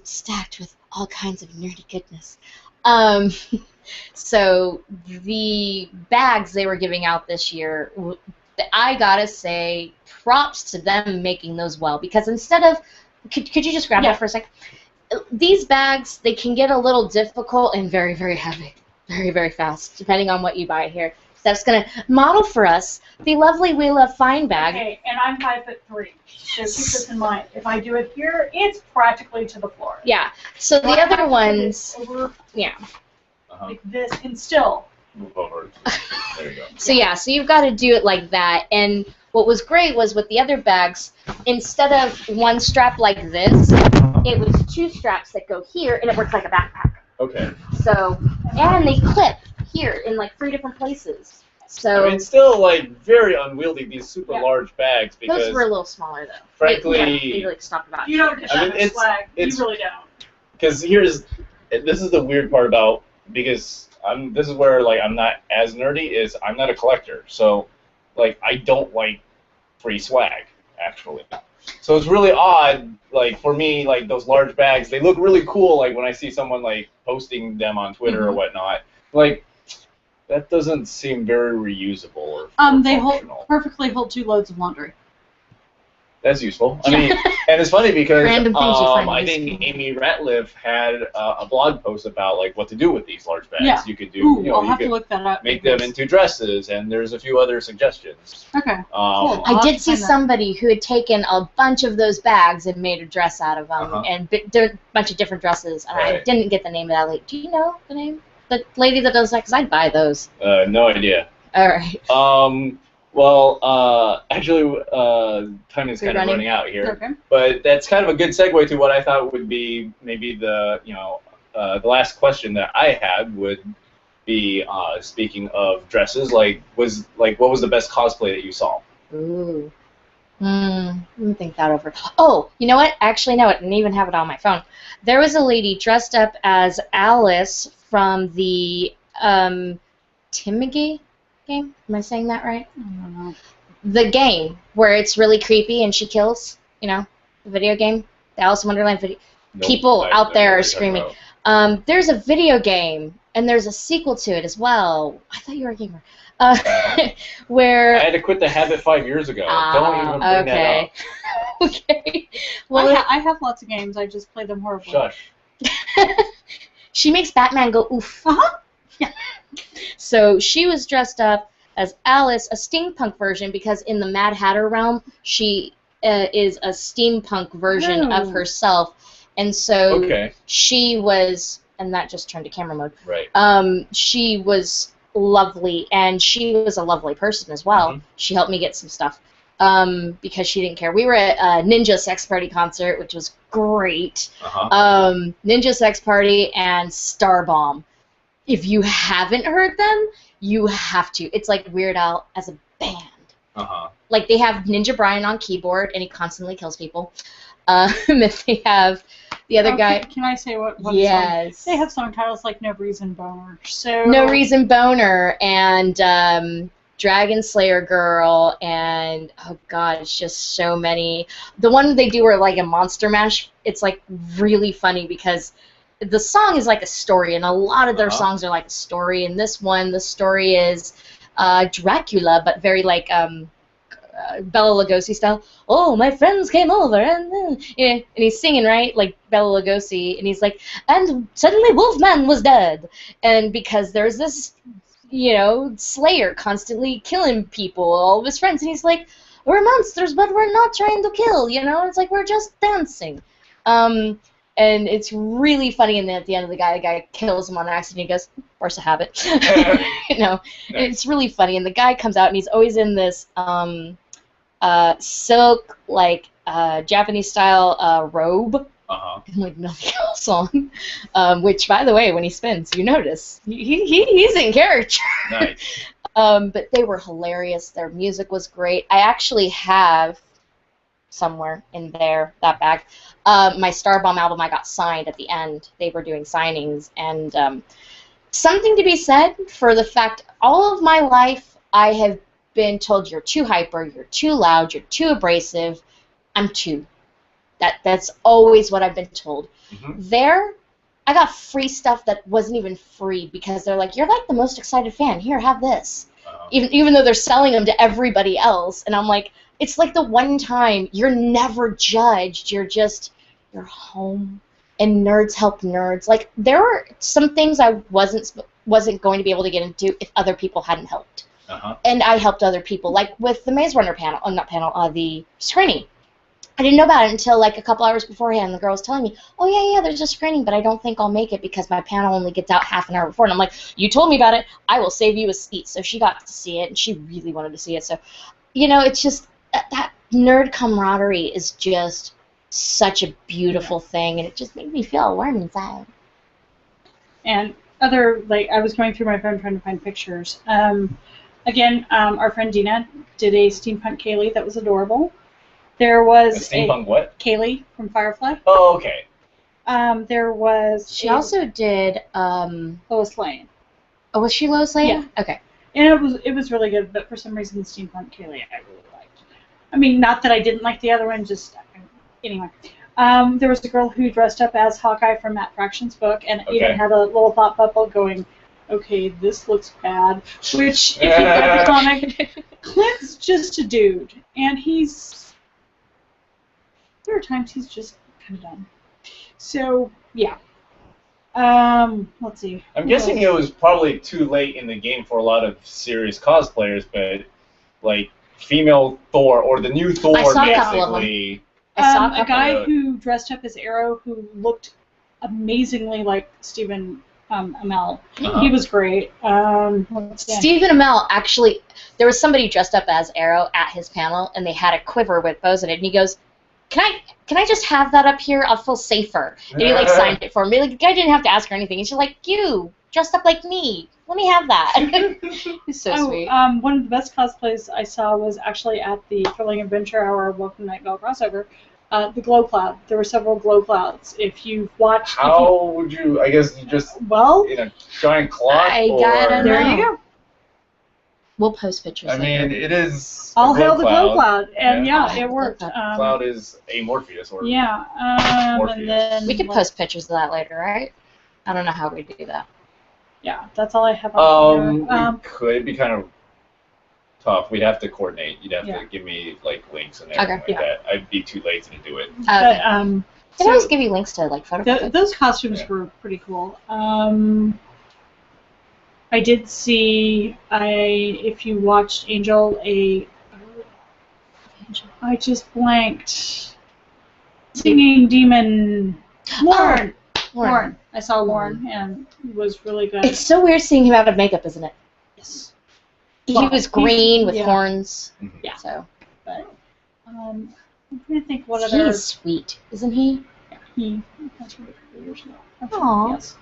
stacked with all kinds of nerdy goodness. So the bags they were giving out this year, I gotta say, props to them making those well. Because instead of, could you just grab that for a sec? These bags, they can get a little difficult and very, very heavy, very, very fast, depending on what you buy here. Steph's gonna model for us the lovely We Love Find bag. Okay, and I'm 5'3", so keep this in mind. If I do it here, it's practically to the floor. Yeah. So the other ones, yeah. Like this can still move over. There you go. So yeah, so you've got to do it like that. And what was great was with the other bags, instead of one strap like this, it was 2 straps that go here, and it works like a backpack. Okay. So, and they clip here in like 3 different places. So I mean, it's still like very unwieldy, these super large bags, because those were a little smaller though. Frankly, they like stopped about. You don't get that swag. You really don't. Because this is the weird part about, because this is where like I'm not as nerdy, is I'm not a collector, so like I don't like free swag actually. So it's really odd, like for me, like those large bags, they look really cool, like when I see someone like posting them on Twitter or whatnot. Like that doesn't seem very reusable or they functional. perfectly hold 2 loads of laundry. That's useful. I mean, and it's funny because I think useful. Amy Ratliff had a blog post about like what to do with these large bags. Yeah. You could do, Ooh, you know, I'll you have could to look that up. make them into dresses, and there's a few other suggestions. Okay. Cool. I did see somebody who had taken a bunch of those bags and made a dress out of them, and a bunch of different dresses. And I didn't get the name of that lady. Do you know the name? The lady that does that? Because I'd buy those. No idea. All right. Well, actually, time is We're kind of running. running out here. Okay. But that's kind of a good segue to what I thought would be maybe the the last question that I had would be speaking of dresses, what was the best cosplay that you saw? Ooh. Let me think that over. Oh, you know what? Actually, no, I didn't even have it on my phone. There was a lady dressed up as Alice from the PTMG game. Am I saying that right? I don't know. The game where it's really creepy and she kills, the video game, the Alice in Wonderland video. Nope, People I out don't there know are what you're screaming. talking There's a video game, and there's a sequel to it as well. I thought you were a gamer. Where I had to quit the habit 5 years ago. Don't even bring that up. Okay. Well, I have lots of games. I just play them horribly. Shush. she makes Batman go oof. Uh-huh. Yeah. So she was dressed up as Alice, a steampunk version, because in the Mad Hatter realm, she is a steampunk version of herself. And so she was, and that just turned to camera mode. Right. She was lovely, and she was a lovely person as well. Mm-hmm. She helped me get some stuff because she didn't care. We were at a Ninja Sex Party concert, which was great. Ninja Sex Party and Starbomb. If you haven't heard them, you have to. It's like Weird Al as a band. Like, they have Ninja Brian on keyboard, and he constantly kills people. And they have the other guy. Can I say what yes. Song? They have song titles like No Reason Boner. So No Reason Boner and Dragon Slayer Girl and, oh god, it's just so many. The one they do are like a Monster Mash. It's like really funny because the song is like a story, and a lot of their songs are like a story. And this one, the story is Dracula, but very like Bela Lugosi style. Oh, my friends came over, and he's singing, right, like Bela Lugosi, and he's like, and suddenly Wolfman was dead, and because there's this, Slayer constantly killing people, all of his friends, and he's like, we're monsters, but we're not trying to kill, it's like we're just dancing, and it's really funny. And then at the end of the guy kills him on accident. He goes, force of habit, And it's really funny. And the guy comes out, and he's always in this silk, like Japanese style robe, and like nothing else on. Which, by the way, when he spins, you notice he's in character. Nice. But they were hilarious. Their music was great. I actually have somewhere in there, that bag, my Starbomb album. I got signed at the end. They were doing signings, and something to be said for the fact all of my life I have been told you're too hyper, you're too loud, you're too abrasive. I'm too. That's always what I've been told. There, I got free stuff that wasn't even free because they're like, you're like the most excited fan. Here, have this. Even though they're selling them to everybody else, and I'm like, it's like the one time you're never judged. You're home, and nerds help nerds. Like, there were some things I wasn't going to be able to get into if other people hadn't helped. And I helped other people, like with the Maze Runner panel, the screening. I didn't know about it until like a couple hours beforehand. The girl was telling me, oh yeah, there's a screening, but I don't think I'll make it because my panel only gets out half an hour before. And I'm like, you told me about it. I will save you a seat. So she got to see it, and she really wanted to see it. So, it's just that nerd camaraderie is just such a beautiful thing, and it just made me feel warm inside. And I was going through my phone trying to find pictures. Again, our friend Dina did a steampunk Kaylee that was adorable. There was a steampunk what? Kaylee from Firefly. Oh, okay. There was. She also did Lois Lane. Oh, was she Lois Lane? Yeah. Okay. And it was really good, but for some reason, the steampunk Kaylee I really liked. I mean, not that I didn't like the other one, just anyway. There was a girl who dressed up as Hawkeye from Matt Fraction's book, and even had a little thought bubble going, okay, this looks bad. Which, if you read the comic, Clint's just a dude, and there are times he's just kind of dumb. So, yeah. Let's see. I'm guessing it was probably too late in the game for a lot of serious cosplayers, but like female Thor or the new Thor, basically. I saw a guy who dressed up as Arrow who looked amazingly like Stephen Amell. Uh-huh. He was great. Let's see. Stephen Amell, actually, there was somebody dressed up as Arrow at his panel, and they had a quiver with bows in it, and he goes, can I just have that up here? I'll feel safer. And he, like, signed it for me. Like, the guy didn't have to ask her anything. He's just like, you, dressed up like me. Let me have that. He's so sweet. One of the best cosplays I saw was actually at the Thrilling Adventure Hour Welcome Night Bell crossover. The glow cloud. There were several glow clouds. If you've watched... How would you... I guess you just... Well... In a giant cloth? I gotta There know. you go. We'll post pictures I later. mean, it is... All a hail the glow cloud. And Yeah. yeah, it worked. Cloud is amorphous. Or Yeah. Morpheus. And then... We could post pictures of that later, right? I don't know how we do that. Yeah, that's all I have on here. We could. It'd be kind of tough. We'd have to coordinate. You'd have Yeah. to give me like links and everything Okay. like that. I'd be too lazy to do it. Okay. But, I can so always give you links to, like, photo pictures. those costumes were pretty cool. I did see, if you watched Angel, I just blanked. Singing demon. Lauren. Lauren. I saw Lauren, and it was really good. It's so weird seeing him out of makeup, isn't it? Yes. He Well, was green with yeah. horns. Mhm. Yeah. So But I'm trying to think what other. he's sweet, isn't he? He that's really cool years ago. Aw. Yes.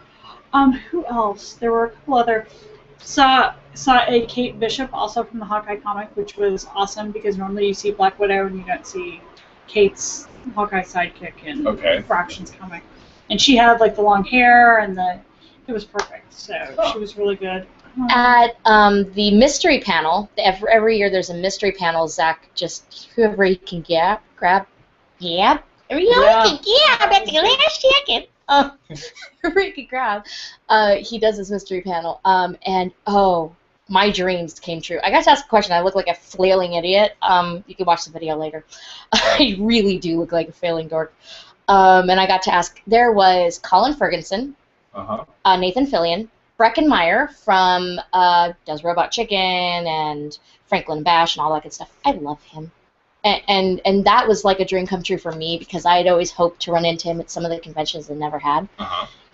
Who else? There were a couple other. Saw a Kate Bishop also from the Hawkeye comic, which was awesome because normally you see Black Widow and you don't see Kate's Hawkeye sidekick in Fractions comic. And she had like the long hair and it was perfect. So she was really good. At the mystery panel, every year there's a mystery panel. Zach just whoever he can grab. Yeah. Every year he can grab at the last second. Whoever he can grab. He does this mystery panel. And my dreams came true. I got to ask a question. I look like a flailing idiot. You can watch the video later. I really do look like a flailing dork. And I got to ask. There was Colin Ferguson, Nathan Fillion, Breckin Meyer from Does Robot Chicken and Franklin Bash and all that good stuff. I love him. And that was like a dream come true for me because I had always hoped to run into him at some of the conventions and never had.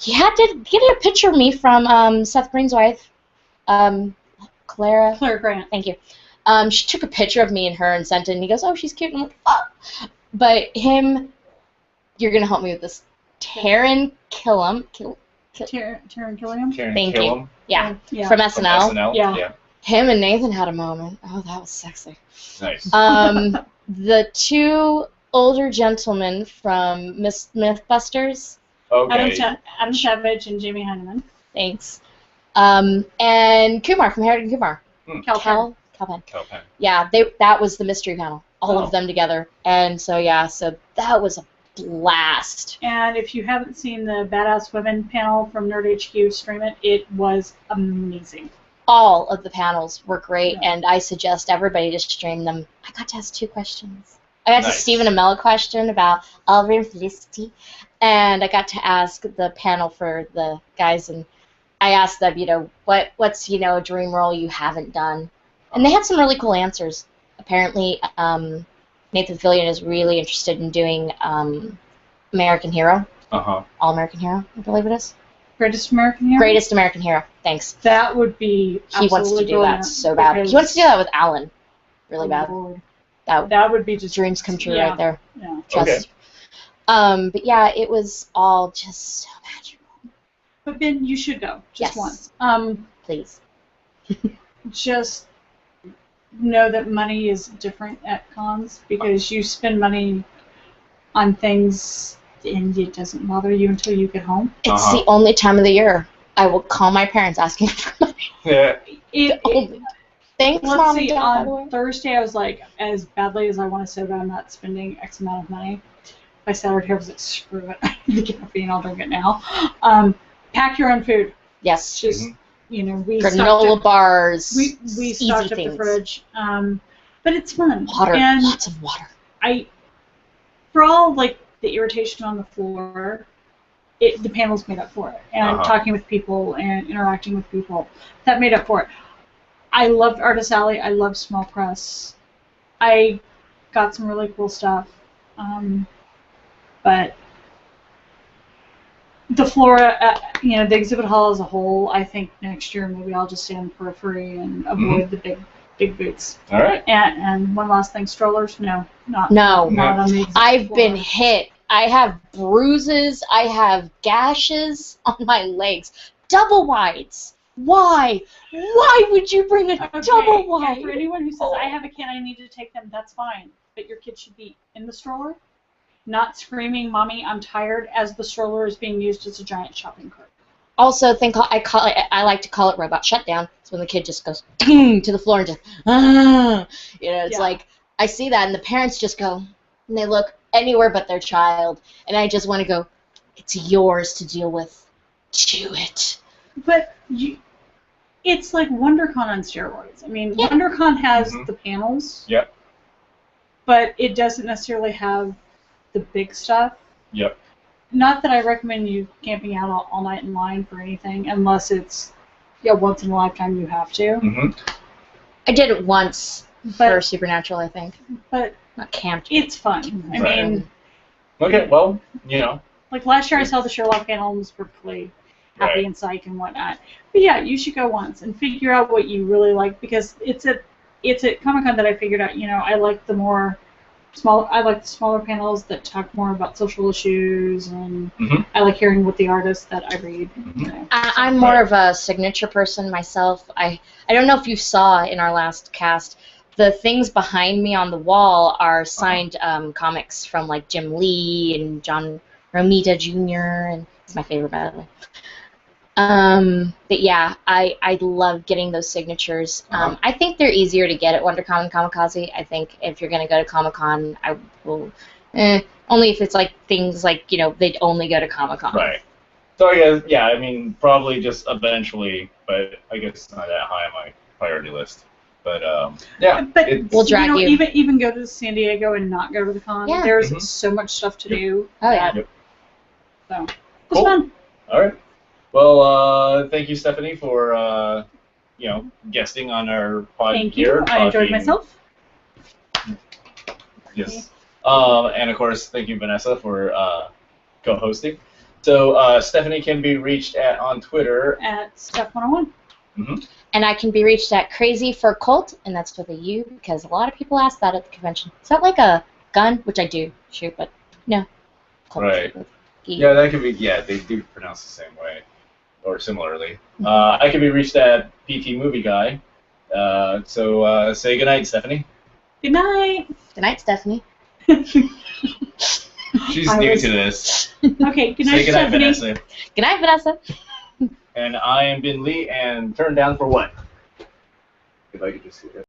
He had to get a picture of me from Seth Green's wife, Clara Grant. Thank you. She took a picture of me and her and sent it, and he goes, "Oh, she's cute." And I'm like, "Oh." But him, you're going to help me with this. Taron Killam. Taron Killam? Thank you. Yeah. Yeah. From SNL. From SNL? Yeah. Him and Nathan had a moment. Oh, that was sexy. Nice. The two older gentlemen from Mythbusters. Okay. Adam Savage and Jamie Heineman. Thanks. And Kumar from Harold and Kumar. Cal Penn. Cal-Pen. Yeah, that was the mystery panel. All of them together. And so that was a blast. And if you haven't seen the Badass Women panel from Nerd HQ, stream it. It was amazing. All of the panels were great, and I suggest everybody just stream them. I got to ask 2 questions. I got to Stephen Amell a question about Oliver and Felicity, and I got to ask the panel for the guys, and I asked them, what's a dream role you haven't done? And they had some really cool answers. Apparently, Nathan Fillion is really interested in doing American Hero. All American Hero, I believe it is. Greatest American Hero? Greatest American Hero, thanks. That would be He wants to do that so bad. He wants to do that with Alan. Really bad. That would be just dreams come true right there. Yeah. Just. But yeah, it was all just so magical. But Ben, you should go just once. Please. Just know that money is different at cons because you spend money on things and it doesn't bother you until you get home. It's the only time of the year I will call my parents asking for money. Yeah. Thanks, Let's Mom see, and Dad, by the way. on Thursday I was like, as badly as I want to say that I'm not spending X amount of money, by Saturday I was like, screw it, I need the caffeine, I'll drink it now. Pack your own food. Yes. Just, we granola bars. We stocked up the fridge. But it's fun. Water. And lots of water. For all like the irritation on the floor, the panels made up for it. And talking with people and interacting with people, that made up for it. I loved Artist Alley. I loved Small Press. I got some really cool stuff. But the floor, the exhibit hall as a whole, I think next year maybe I'll just stay on the periphery and avoid the big boots. All right. And one last thing, strollers? No, not No. not on the exhibit I've floor. been hit. I have bruises. I have gashes on my legs. Double wides. Why? Why would you bring a double And wide? for anyone who says, I have a kid, I need to take them, that's fine. But your kid should be in the stroller, not screaming, Mommy, I'm tired, as the stroller is being used as a giant shopping cart. Also, I like to call it robot shutdown. It's when the kid just goes to the floor and just, it's like, I see that, and the parents just go, and they look anywhere but their child, and I just want to go, it's yours to deal with. Do it. But it's like WonderCon on steroids. I mean, WonderCon has the panels. Yep. But it doesn't necessarily have the big stuff. Yep. Not that I recommend you camping out all night in line for anything, unless it's once in a lifetime you have to. Mm-hmm. I did it once for Supernatural, I think. But not camped. It's fun. I mean. Okay. Well, Like last year, I saw the Sherlock panel and was perfectly happy and psyched and whatnot. But yeah, you should go once and figure out what you really like, because it's at Comic-Con that I figured out. I like the smaller panels that talk more about social issues, and I like hearing what the artists that I read. I'm more of a signature person myself. I don't know if you saw in our last cast, the things behind me on the wall are signed comics from like Jim Lee and John Romita Jr. and he's my favorite, by the way. But yeah, I love getting those signatures. I think they're easier to get at WonderCon and Kamikaze. I think if you're going to go to Comic-Con, I will, only if it's like things like, they'd only go to Comic-Con. Right. So I guess, probably just eventually, but I guess it's not that high on my priority list. But, But we'll drag you. Even go to San Diego and not go to the con. Yeah. There's so much stuff to do. Oh, yeah. So, it was fun. All right. Well, thank you, Stephanie, for guesting on our pod Thank here. you. I enjoyed myself. Yes. And of course, thank you, Vanessa, for co-hosting. So Stephanie can be reached on Twitter at Steph101. And I can be reached at Crazy for Colt, and that's with a U, because a lot of people ask that at the convention. Is that like a gun? Which I do shoot, but no. Colt. Right. Yeah, that could be. Yeah, they do pronounce the same way, or similarly. I can be reached at PT Movie Guy. So say goodnight, Stephanie. Good night. Good night, Stephanie. She's new to this. Okay, good night, say goodnight, Stephanie. Vanessa. Good night, Vanessa. And I am Bin Lee, and turn down for what? If I could just see that.